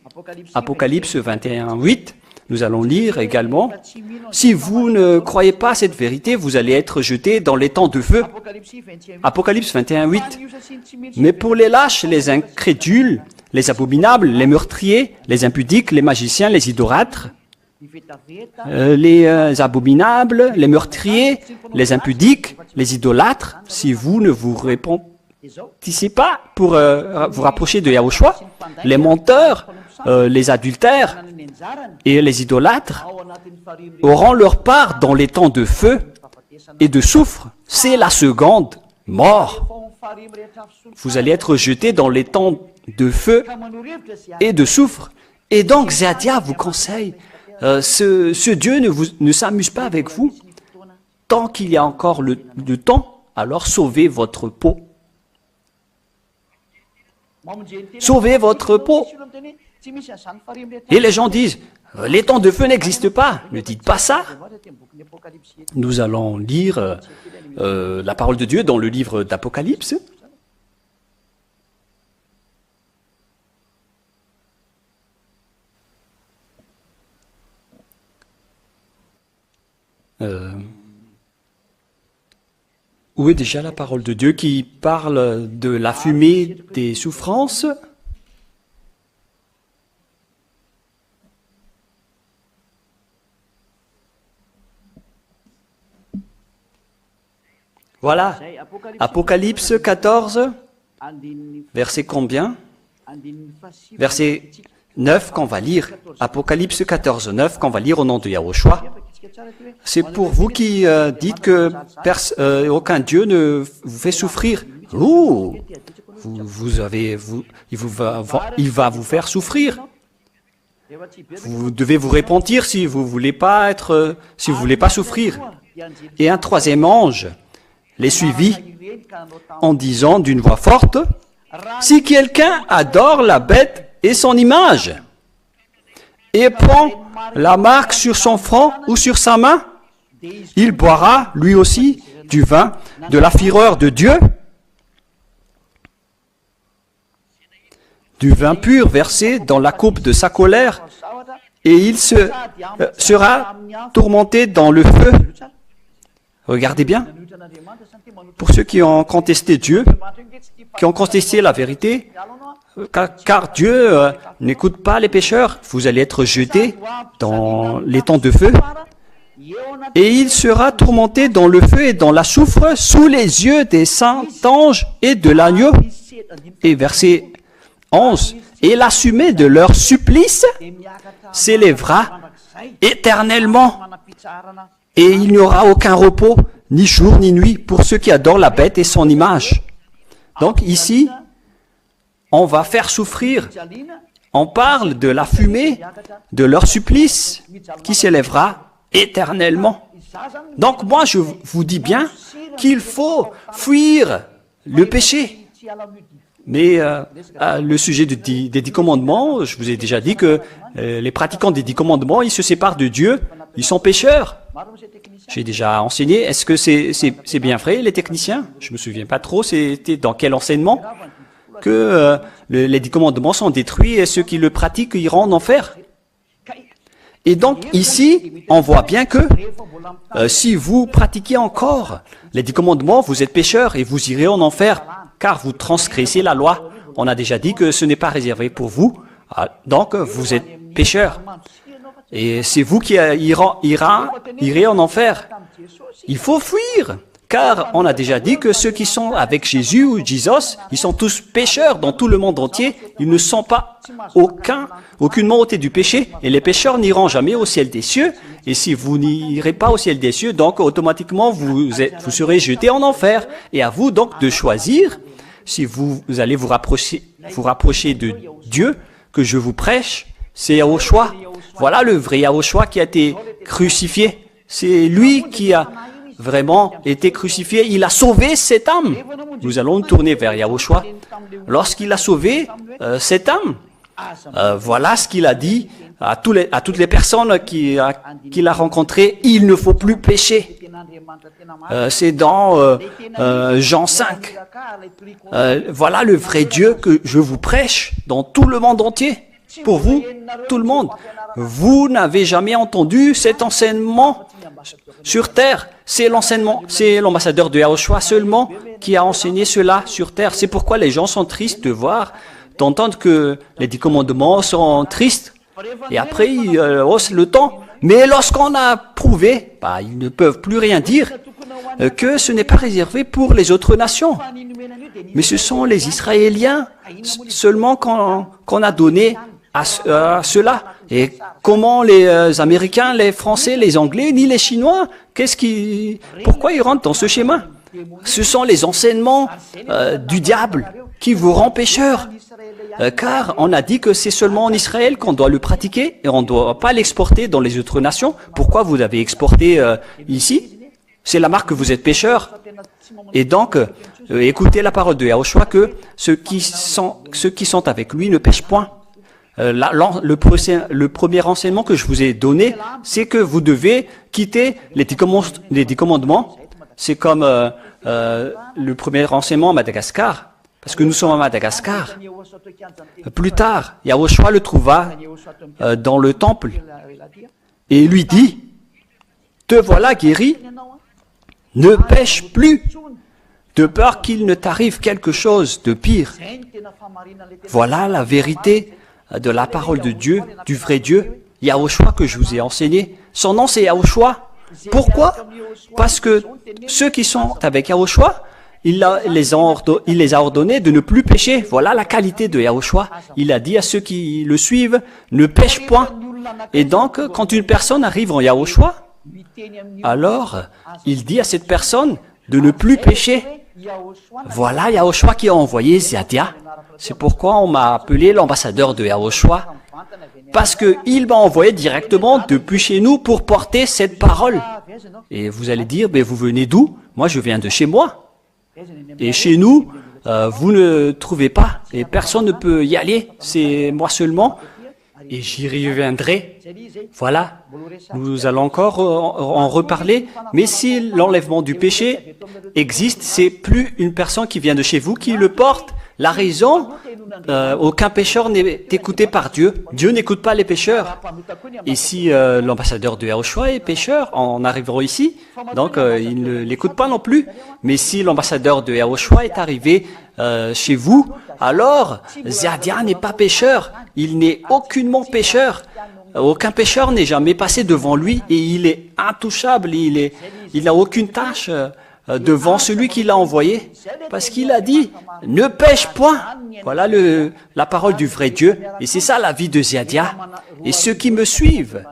Apocalypse 21, 8. Nous allons lire également, si vous ne croyez pas à cette vérité, vous allez être jeté dans les temps de feu. Apocalypse 21, 8. Mais pour les lâches, les incrédules, les abominables, les meurtriers, les impudiques, les magiciens, les idolâtres, les abominables, les meurtriers, les impudiques, les idolâtres, si vous ne vous répondissez pas pour vous rapprocher de Yahushua, les menteurs, les adultères et les idolâtres auront leur part dans les temps de feu et de soufre. C'est la seconde mort. Vous allez être jetés dans les temps de feu et de soufre. Et donc, Zadia vous conseille, ce Dieu ne s'amuse pas avec vous. Tant qu'il y a encore le temps, alors sauvez votre peau. Sauvez votre peau. Et les gens disent, les temps de feu n'existent pas. Ne dites pas ça. Nous allons lire la parole de Dieu dans le livre d'Apocalypse. Où est déjà la parole de Dieu qui parle de la fumée des souffrances? Voilà, Apocalypse 14, verset combien? Verset 9 qu'on va lire. Apocalypse 14, 9 qu'on va lire au nom de Yahushua. C'est pour vous qui dites que aucun Dieu ne vous fait souffrir. Ouh, il va vous faire souffrir. Vous devez vous repentir si vous voulez pas souffrir. Et un troisième ange les suivit en disant d'une voix forte, si quelqu'un adore la bête et son image, et prend la marque sur son front ou sur sa main, il boira lui aussi du vin de la fureur de Dieu, du vin pur versé dans la coupe de sa colère, et il sera tourmenté dans le feu. Regardez bien, pour ceux qui ont contesté Dieu, qui ont contesté la vérité, car Dieu n'écoute pas les pécheurs, vous allez être jetés dans les temps de feu, et il sera tourmenté dans le feu et dans la soufre sous les yeux des saints anges et de l'agneau. Et verset 11, et l'assumé de leur supplice s'élèvera éternellement, et il n'y aura aucun repos, ni jour ni nuit, pour ceux qui adorent la bête et son image. Donc ici, on va faire souffrir. On parle de la fumée, de leur supplice, qui s'élèvera éternellement. Donc moi, je vous dis bien qu'il faut fuir le péché. Mais le sujet des 10 commandements, je vous ai déjà dit que les pratiquants des 10 commandements, ils se séparent de Dieu, ils sont pécheurs. J'ai déjà enseigné, est-ce que c'est bien vrai, les techniciens? Je ne me souviens pas trop, c'était dans quel enseignement que les 10 commandements sont détruits et ceux qui le pratiquent iront en enfer. Et donc ici, on voit bien que si vous pratiquez encore les 10 commandements, vous êtes pécheurs et vous irez en enfer, car vous transgressez la loi. On a déjà dit que ce n'est pas réservé pour vous, donc vous êtes pécheurs. Et c'est vous qui irez en enfer. Il faut fuir, car on a déjà dit que ceux qui sont avec Jésus ou Jesus, ils sont tous pécheurs dans tout le monde entier. Ils ne sont pas aucunement ôtés du péché, et les pécheurs n'iront jamais au ciel des cieux. Et si vous n'irez pas au ciel des cieux, donc automatiquement vous serez jetés en enfer. Et à vous donc de choisir si vous allez vous rapprocher de Dieu que je vous prêche. C'est Yahushua. Voilà le vrai Yahushua qui a été crucifié. C'est lui qui a vraiment été crucifié. Il a sauvé cette âme. Nous allons nous tourner vers Yahushua. Lorsqu'il a sauvé cette âme, voilà ce qu'il a dit à toutes les personnes qu'il a rencontrées. Il ne faut plus pécher. C'est dans Jean 5. Voilà le vrai Dieu que je vous prêche dans tout le monde entier. Pour vous, tout le monde. Vous n'avez jamais entendu cet enseignement sur terre. C'est l'ambassadeur de Yahushua seulement qui a enseigné cela sur terre. C'est pourquoi les gens sont tristes d'entendre que les 10 commandements sont tristes. Et après, ils haussent le ton. Mais lorsqu'on a prouvé, ils ne peuvent plus rien dire, que ce n'est pas réservé pour les autres nations. Mais ce sont les Israéliens seulement qu'on a donné à cela. Et comment les Américains, les Français, les Anglais, ni les Chinois, pourquoi ils rentrent dans ce schéma? Ce sont les enseignements du diable qui vous rend pécheurs. Car on a dit que c'est seulement en Israël qu'on doit le pratiquer et on ne doit pas l'exporter dans les autres nations. Pourquoi vous avez exporté ici? C'est la marque que vous êtes pécheurs. Et donc, écoutez la parole de Yahushua que ceux qui sont avec lui ne pêchent point. Le premier enseignement que je vous ai donné, c'est que vous devez quitter les 10 commandements. C'est comme le premier enseignement à Madagascar, parce que nous sommes à Madagascar. Plus tard, Yahushua le trouva dans le temple et lui dit, « Te voilà guéri, ne pêche plus, de peur qu'il ne t'arrive quelque chose de pire. » Voilà la vérité de la parole de Dieu, du vrai Dieu, Yahushua que je vous ai enseigné. Son nom c'est Yahushua. Pourquoi? Parce que ceux qui sont avec Yahushua, il les a ordonnés de ne plus pécher. Voilà la qualité de Yahushua. Il a dit à ceux qui le suivent, ne pêche point. Et donc, quand une personne arrive en Yahushua, alors il dit à cette personne de ne plus pécher. Voilà Yahushua qui a envoyé Ziadia. C'est pourquoi on m'a appelé l'ambassadeur de Yahushua. Parce qu'il m'a envoyé directement depuis chez nous pour porter cette parole. Et vous allez dire, mais vous venez d'où? Moi, je viens de chez moi. Et chez nous, vous ne trouvez pas. Et personne ne peut y aller. C'est moi seulement. Et j'y reviendrai. Voilà. Nous allons encore en reparler. Mais si l'enlèvement du péché existe, c'est plus une personne qui vient de chez vous qui le porte. La raison, aucun pécheur n'est écouté par Dieu. Dieu n'écoute pas les pécheurs. Et si l'ambassadeur de Yahushua est pécheur en arrivant ici, donc il ne l'écoute pas non plus. Mais si l'ambassadeur de Yahushua est arrivé chez vous, alors Ziadia n'est pas pécheur. Il n'est aucunement pécheur. Aucun pécheur n'est jamais passé devant lui et il est intouchable. Il n'a aucune tâche devant celui qui l'a envoyé, parce qu'il a dit « Ne pêche point ». Voilà la parole du vrai Dieu, et c'est ça la vie de Ziadia. Et ceux qui me suivent,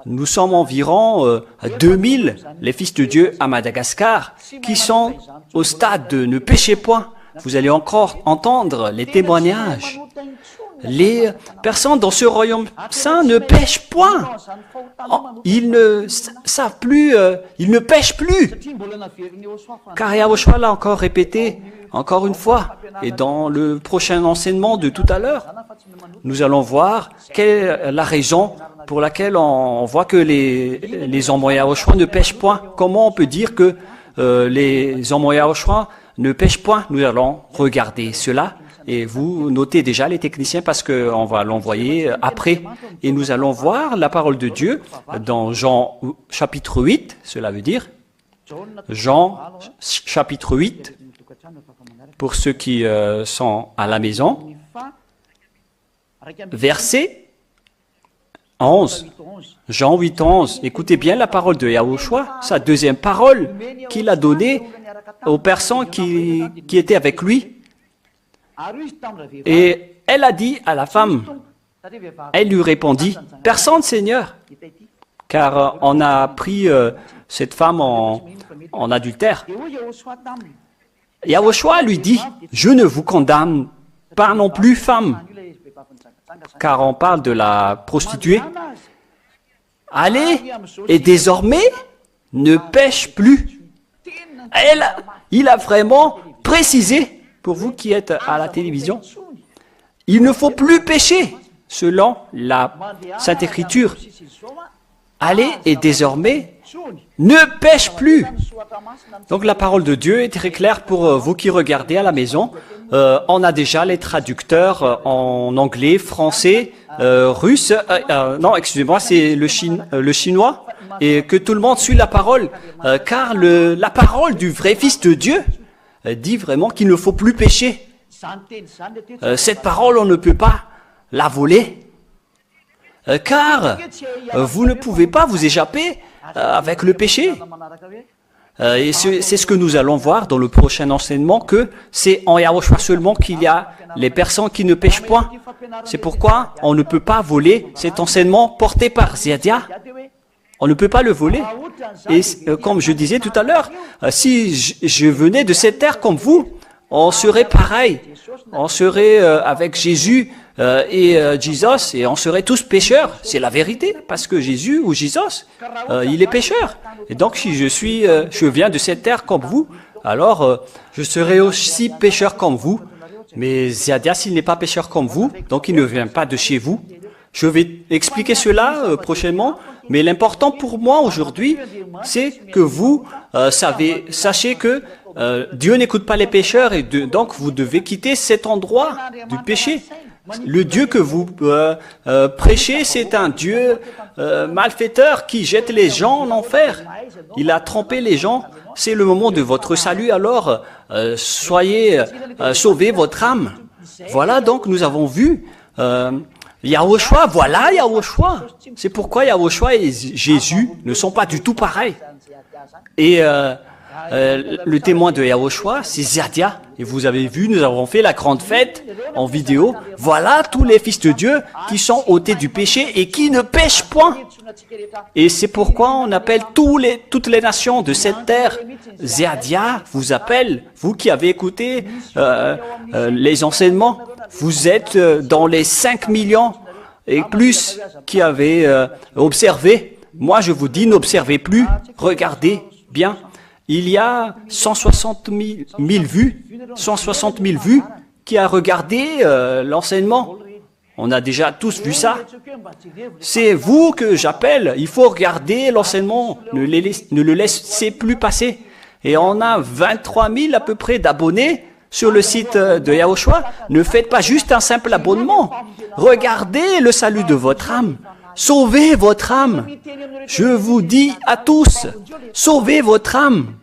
nous sommes environ 2000, les fils de Dieu à Madagascar, qui sont au stade de « Ne pêchez point ». Vous allez encore entendre les témoignages. Les personnes dans ce royaume saint ne pêchent point. Ils ne savent plus, ils ne pêchent plus. Car Yahushua l'a encore répété, encore une fois. Et dans le prochain enseignement de tout à l'heure, nous allons voir quelle est la raison pour laquelle on voit que les hommes Yahushua ne pêchent point. Comment on peut dire que les hommes Yahushua ne pêchent point? Nous allons regarder cela. Et vous notez déjà les techniciens parce qu'on va l'envoyer après. Et nous allons voir la parole de Dieu dans Jean chapitre 8, cela veut dire Jean chapitre 8, pour ceux qui sont à la maison, verset 11. Jean 8, 11. Écoutez bien la parole de Yahushua, sa deuxième parole qu'il a donnée aux personnes qui étaient avec lui. Et elle a dit à la femme, elle lui répondit, « Personne, Seigneur, car on a pris cette femme en adultère. » Yahushua lui dit, « Je ne vous condamne pas non plus, femme, car on parle de la prostituée. Allez, et désormais, ne pêche plus. » Il a vraiment précisé, pour vous qui êtes à la télévision, il ne faut plus pécher selon la Sainte Écriture. Allez et désormais, ne pêche plus. Donc la parole de Dieu est très claire pour vous qui regardez à la maison. On a déjà les traducteurs en anglais, français, russe. Non, excusez-moi, c'est le chinois. Et que tout le monde suit la parole, car la parole du vrai Fils de Dieu dit vraiment qu'il ne faut plus pécher. Cette parole, on ne peut pas la voler, car vous ne pouvez pas vous échapper avec le péché. Et c'est ce que nous allons voir dans le prochain enseignement, que c'est en Yahushua seulement qu'il y a les personnes qui ne pêchent point. C'est pourquoi on ne peut pas voler cet enseignement porté par Ziadia. On ne peut pas le voler. Et comme je disais tout à l'heure, si je venais de cette terre comme vous, on serait pareil. On serait avec Jésus et Jesus, et on serait tous pécheurs. C'est la vérité, parce que Jésus ou Jesus, il est pécheur. Et donc si je viens de cette terre comme vous, alors je serai aussi pécheur comme vous. Mais Ziadia, s'il n'est pas pécheur comme vous, donc il ne vient pas de chez vous. Je vais expliquer cela prochainement. Mais l'important pour moi aujourd'hui, c'est que vous sachez que Dieu n'écoute pas les pécheurs et donc vous devez quitter cet endroit du péché. Le Dieu que vous prêchez, c'est un Dieu malfaiteur qui jette les gens en enfer. Il a trompé les gens. C'est le moment de votre salut, alors soyez sauvez votre âme. Voilà, donc nous avons vu Yahushua, voilà Yahushua. C'est pourquoi Yahushua et Jésus ne sont pas du tout pareils. Et le témoin de Yahushua, c'est Ziadia. Et vous avez vu, nous avons fait la grande fête en vidéo. Voilà tous les fils de Dieu qui sont ôtés du péché et qui ne péchent point. Et c'est pourquoi on appelle toutes les nations de cette terre. Ziadia vous appelle, vous qui avez écouté les enseignements. Vous êtes dans les 5 millions et plus qui avez observé. Moi, je vous dis, n'observez plus, regardez bien. Il y a 160 000 vues, 160 000 vues qui a regardé l'enseignement. On a déjà tous vu ça. C'est vous que j'appelle. Il faut regarder l'enseignement. Ne le laissez plus passer. Et on a 23 000 à peu près d'abonnés sur le site de Yahushua. Ne faites pas juste un simple abonnement. Regardez le salut de votre âme. Sauvez votre âme. Je vous dis à tous, sauvez votre âme.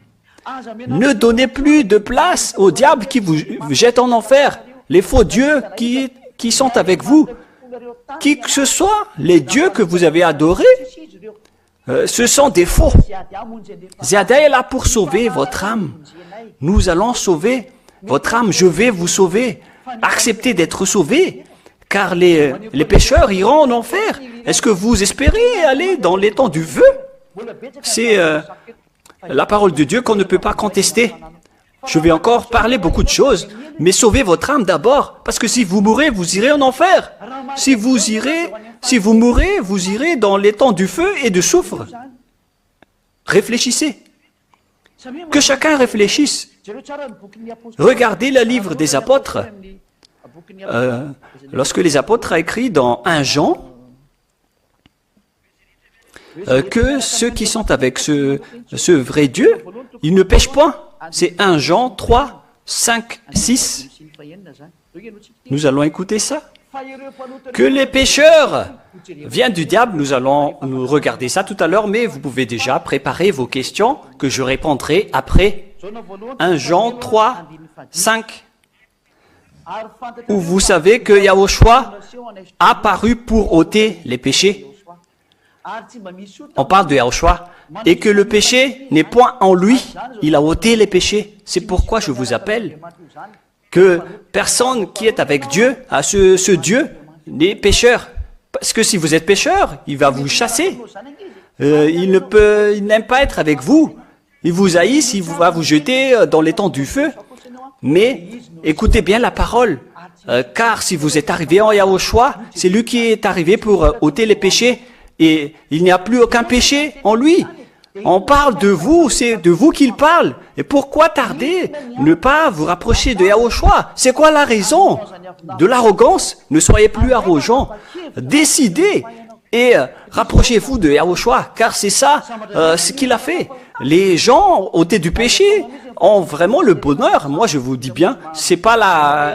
Ne donnez plus de place au diable qui vous jette en enfer. Les faux dieux qui sont avec vous. Qui que ce soit, les dieux que vous avez adorés, ce sont des faux. Ziada est là pour sauver votre âme. Nous allons sauver votre âme. Je vais vous sauver. Acceptez d'être sauvés. Car les pécheurs iront en enfer. Est-ce que vous espérez aller dans les temps du feu? C'est la parole de Dieu qu'on ne peut pas contester. Je vais encore parler beaucoup de choses, mais sauvez votre âme d'abord, parce que si vous mourrez, vous irez en enfer. Si vous mourrez, vous irez dans les temps du feu et du soufre. Réfléchissez. Que chacun réfléchisse. Regardez le livre des apôtres. Lorsque les apôtres ont écrit dans 1 Jean, que ceux qui sont avec ce vrai Dieu, ils ne pêchent point. C'est 1 Jean 3, 5, 6. Nous allons écouter ça. Que les pécheurs viennent du diable, nous allons nous regarder ça tout à l'heure, mais vous pouvez déjà préparer vos questions que je répondrai après. 1 Jean 3, 5. Où vous savez que Yahushua a paru pour ôter les péchés. On parle de Yahushua. Et que le péché n'est point en lui. Il a ôté les péchés. C'est pourquoi je vous appelle que personne qui est avec Dieu, à ce Dieu, n'est pécheur. Parce que si vous êtes pécheur, il va vous chasser. Il n'aime pas être avec vous. Il vous haïsse, il va vous jeter dans les temps du feu. Mais écoutez bien la parole. Car si vous êtes arrivé en Yahushua, c'est lui qui est arrivé pour ôter les péchés. Et il n'y a plus aucun péché en lui. On parle de vous, c'est de vous qu'il parle. Et pourquoi tarder? Ne pas vous rapprocher de Yahushua. C'est quoi la raison? De l'arrogance? Ne soyez plus arrogants. Décidez et rapprochez-vous de Yahushua, car c'est ça ce qu'il a fait. Les gens ôtés du péché ont vraiment le bonheur. Moi, je vous dis bien, c'est pas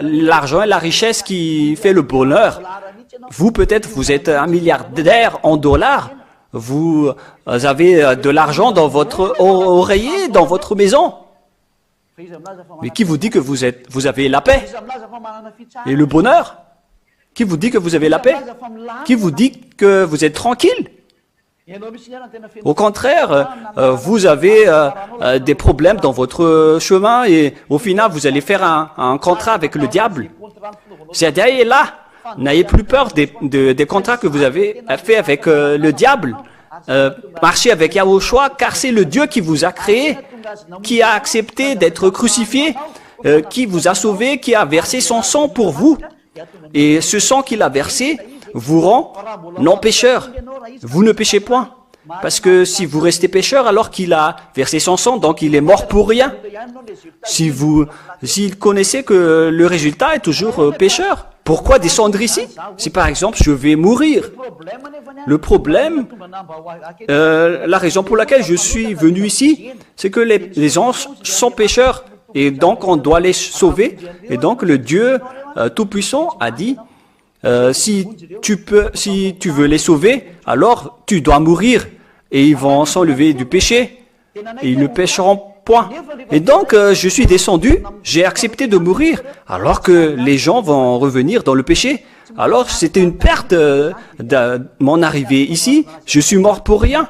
l'argent et la richesse qui fait le bonheur. Vous, peut-être, vous êtes un milliardaire en dollars. Vous avez de l'argent dans votre oreiller, dans votre maison. Mais qui vous dit que vous avez la paix et le bonheur? Qui vous dit que vous avez la paix? Qui vous dit que vous êtes tranquille? Au contraire, vous avez des problèmes dans votre chemin et au final, vous allez faire un contrat avec le diable. Ziadia est là. N'ayez plus peur des contrats que vous avez fait avec le diable. Marchez avec Yahushua, car c'est le Dieu qui vous a créé, qui a accepté d'être crucifié, qui vous a sauvé, qui a versé son sang pour vous. Et ce sang qu'il a versé vous rend non pécheur. Vous ne péchez point. Parce que si vous restez pécheur alors qu'il a versé son sang, donc il est mort pour rien. S'il connaissait que le résultat est toujours pécheur, pourquoi descendre ici? Si par exemple je vais mourir. Le problème, la raison pour laquelle je suis venu ici, c'est que les gens sont pécheurs et donc on doit les sauver. Et donc le Dieu Tout-Puissant a dit, si tu veux les sauver, alors tu dois mourir et ils vont s'enlever du péché et ils ne pécheront point. Et donc, je suis descendu, j'ai accepté de mourir, alors que les gens vont revenir dans le péché. Alors, c'était une perte de mon arrivée ici. Je suis mort pour rien.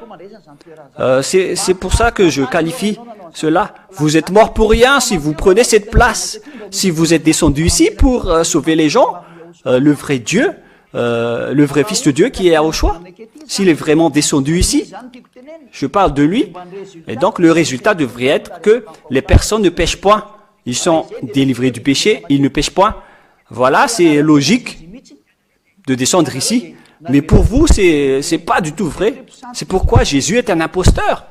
C'est pour ça que je qualifie cela. Vous êtes mort pour rien si vous prenez cette place. Si vous êtes descendu ici pour sauver les gens, le vrai Dieu, le vrai Fils de Dieu qui est à Yahushua, s'il est vraiment descendu ici, je parle de lui, et donc le résultat devrait être que les personnes ne pêchent point. Ils sont délivrés du péché, ils ne pêchent point. Voilà, c'est logique de descendre ici. Mais pour vous, c'est pas du tout vrai. C'est pourquoi Jésus est un imposteur.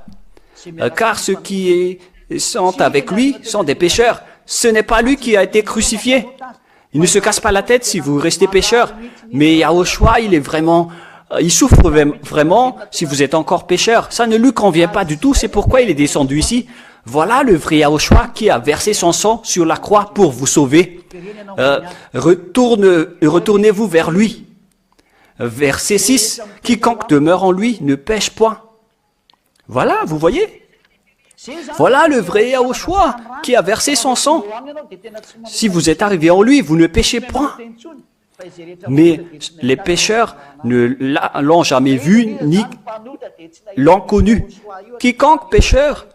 Car ceux qui sont avec lui sont des pécheurs. Ce n'est pas lui qui a été crucifié. Il ne se casse pas la tête si vous restez pécheur. Mais Yahushua, il souffre vraiment si vous êtes encore pécheur. Ça ne lui convient pas du tout. C'est pourquoi il est descendu ici. Voilà le vrai Yahushua qui a versé son sang sur la croix pour vous sauver. Retournez-vous vers lui. Verset 6. Quiconque demeure en lui ne pêche point. Voilà, vous voyez? Voilà le vrai Yahushua qui a versé son sang. Si vous êtes arrivé en lui, vous ne péchez point. Mais les pécheurs ne l'ont jamais vu ni l'ont connu. Quiconque pécheur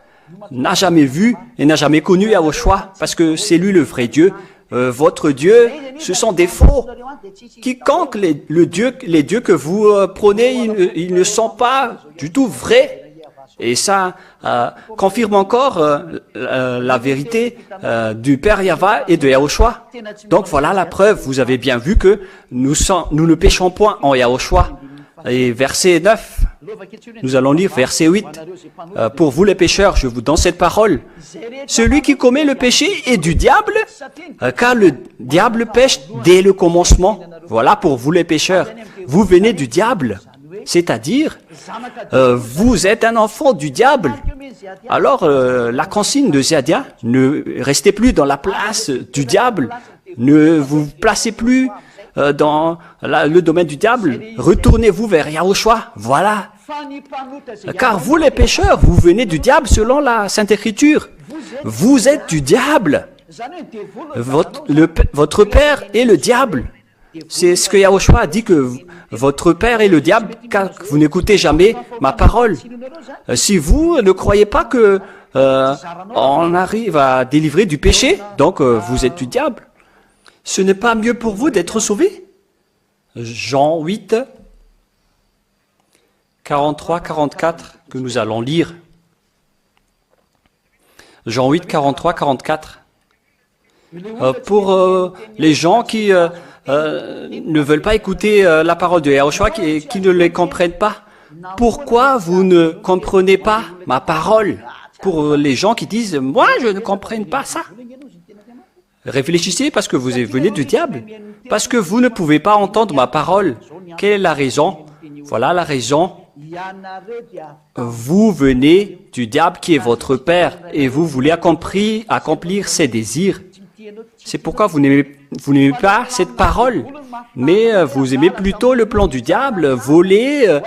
n'a jamais vu et n'a jamais connu Yahushua, parce que c'est lui le vrai Dieu. Votre Dieu, ce sont des faux. Quiconque les dieux que vous prônez, ils ne sont pas du tout vrais. Et ça confirme encore la vérité du Père Yahva et de Yahushua. Donc voilà la preuve. Vous avez bien vu que nous ne péchons point en Yahushua. Et verset 9, nous allons lire verset 8. Pour vous les pécheurs, je vous donne cette parole. Celui qui commet le péché est du diable, car le diable pêche dès le commencement. Voilà pour vous les pécheurs. Vous venez du diable, c'est-à-dire vous êtes un enfant du diable. Alors la consigne de Ziadia, ne restez plus dans la place du diable, ne vous placez plus dans le domaine du diable, retournez-vous vers Yahushua, voilà. Car vous les pécheurs, vous venez du diable selon la Sainte Écriture. Vous êtes du diable. Votre père est le diable. C'est ce que Yahushua a dit, que votre père est le diable, car vous n'écoutez jamais ma parole. Si vous ne croyez pas que on arrive à délivrer du péché, donc vous êtes du diable. Ce n'est pas mieux pour vous d'être sauvés? Jean 8, 43, 44, que nous allons lire. Jean 8, 43, 44. Pour les gens qui ne veulent pas écouter la parole de Yahushua, qui ne les comprennent pas, pourquoi vous ne comprenez pas ma parole? Pour les gens qui disent, moi je ne comprends pas ça. Réfléchissez, parce que vous venez du diable, parce que vous ne pouvez pas entendre ma parole. Quelle est la raison? Voilà la raison. Vous venez du diable qui est votre père et vous voulez accomplir ses désirs. C'est pourquoi vous n'aimez pas cette parole, mais vous aimez plutôt le plan du diable, voler,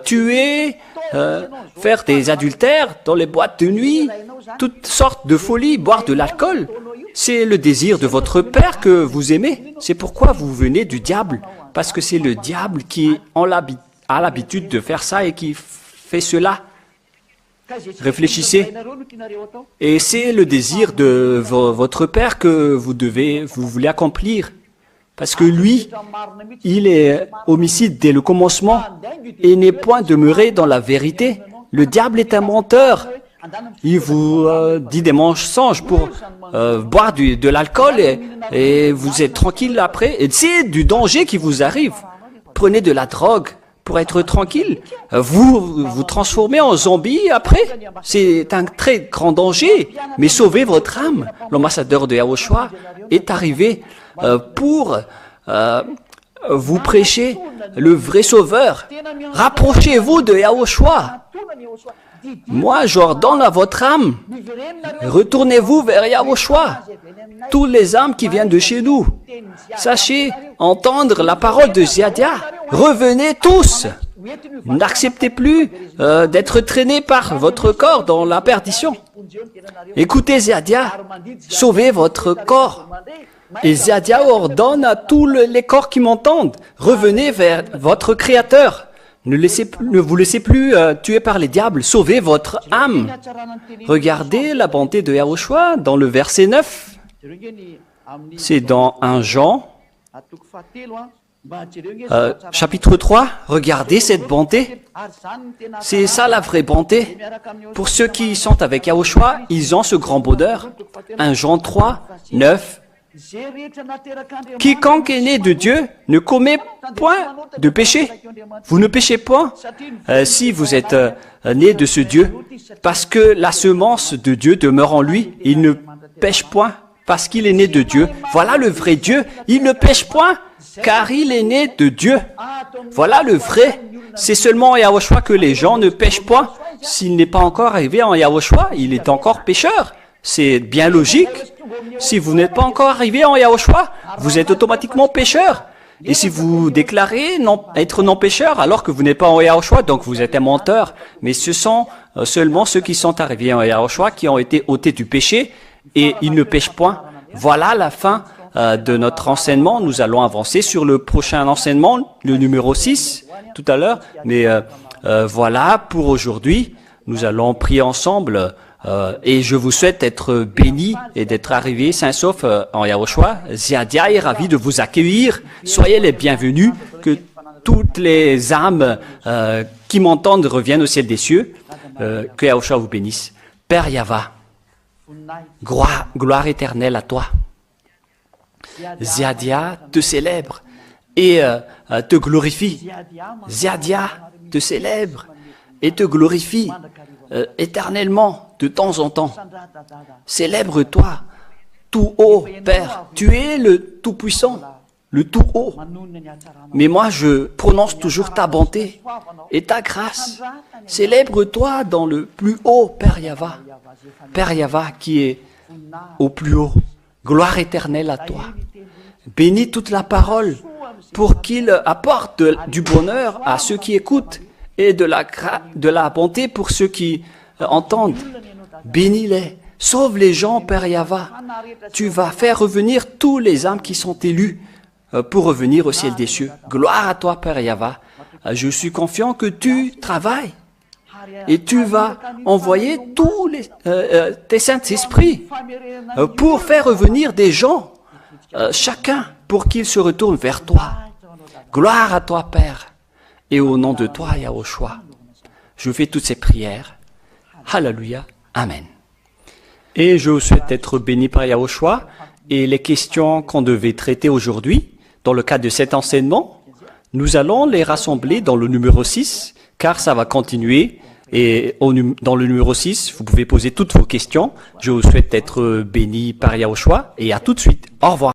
tuer, faire des adultères dans les boîtes de nuit, toutes sortes de folies, boire de l'alcool. C'est le désir de votre père que vous aimez. C'est pourquoi vous venez du diable, parce que c'est le diable qui a l'habitude de faire ça et qui fait cela. Réfléchissez. Et c'est le désir de votre père que vous voulez accomplir. Parce que lui, il est homicide dès le commencement et n'est point demeuré dans la vérité. Le diable est un menteur. Il vous dit des mensonges pour boire de l'alcool et vous êtes tranquille après. Et c'est du danger qui vous arrive. Prenez de la drogue pour être tranquille. Vous transformez en zombie après. C'est un très grand danger. Mais sauvez votre âme. L'ambassadeur de Yahushua est arrivé pour vous prêcher le vrai sauveur. Rapprochez-vous de Yahushua. Moi, j'ordonne à votre âme, retournez-vous vers Yahushua. Tous les âmes qui viennent de chez nous, sachez entendre la parole de Ziadia. Revenez tous. N'acceptez plus d'être traînés par votre corps dans la perdition. Écoutez Ziadia, sauvez votre corps. Et Ziadia ordonne à tous les corps qui m'entendent, revenez vers votre Créateur. Ne vous laissez plus tuer par les diables, sauvez votre âme. Regardez la bonté de Yahushua dans le verset 9. C'est dans 1 Jean, chapitre 3. Regardez cette bonté. C'est ça la vraie bonté. Pour ceux qui sont avec Yahushua, ils ont ce grand bonheur. 1 Jean 3, 9. Quiconque est né de Dieu ne commet point de péché. Vous ne péchez point si vous êtes né de ce Dieu, parce que la semence de Dieu demeure en lui. Il ne pêche point parce qu'il est né de Dieu. Voilà le vrai Dieu. Il ne pêche point car il est né de Dieu. Voilà le vrai. C'est seulement en Yahushua que les gens ne pêchent point. S'il n'est pas encore arrivé en Yahushua, il est encore pécheur. C'est bien logique. Si vous n'êtes pas encore arrivé en Yahushua, vous êtes automatiquement pécheur. Et si vous déclarez être non pécheur alors que vous n'êtes pas en Yahushua, donc vous êtes un menteur. Mais ce sont seulement ceux qui sont arrivés en Yahushua qui ont été ôtés du péché et ils ne pêchent point. Voilà la fin de notre enseignement. Nous allons avancer sur le prochain enseignement, le numéro 6, tout à l'heure. Mais voilà pour aujourd'hui. Nous allons prier ensemble. Et je vous souhaite d'être bénis et d'être arrivés sains sauf en Yahushua. Ziadia est ravi de vous accueillir. Soyez les bienvenus. Que toutes les âmes qui m'entendent reviennent au ciel des cieux. Que Yahushua vous bénisse. Père Yahva, gloire éternelle à toi. Ziadia te célèbre et te glorifie. Ziadia te célèbre et te glorifie éternellement, de temps en temps. Célèbre-toi, tout haut, Père. Tu es le Tout-Puissant, le Tout-Haut. Mais moi, je prononce toujours ta bonté et ta grâce. Célèbre-toi dans le plus haut, Père Yahva. Père Yahva qui est au plus haut. Gloire éternelle à toi. Bénis toute la parole pour qu'il apporte du bonheur à ceux qui écoutent et de la bonté pour ceux qui entendent. Bénis-les, sauve les gens, Père Yahva. Tu vas faire revenir tous les âmes qui sont élues pour revenir au ciel des cieux. Gloire à toi, Père Yahva. Je suis confiant que tu travailles et tu vas envoyer tous tes Saints-Esprits pour faire revenir des gens, chacun, pour qu'ils se retournent vers toi. Gloire à toi, Père. Et au nom de toi, Yahushua, je fais toutes ces prières. Alléluia. Amen. Et je vous souhaite d'être béni par Yahushua. Et les questions qu'on devait traiter aujourd'hui, dans le cadre de cet enseignement, nous allons les rassembler dans le numéro 6, car ça va continuer. Et dans le numéro 6, vous pouvez poser toutes vos questions. Je vous souhaite d'être béni par Yahushua. Et à tout de suite. Au revoir.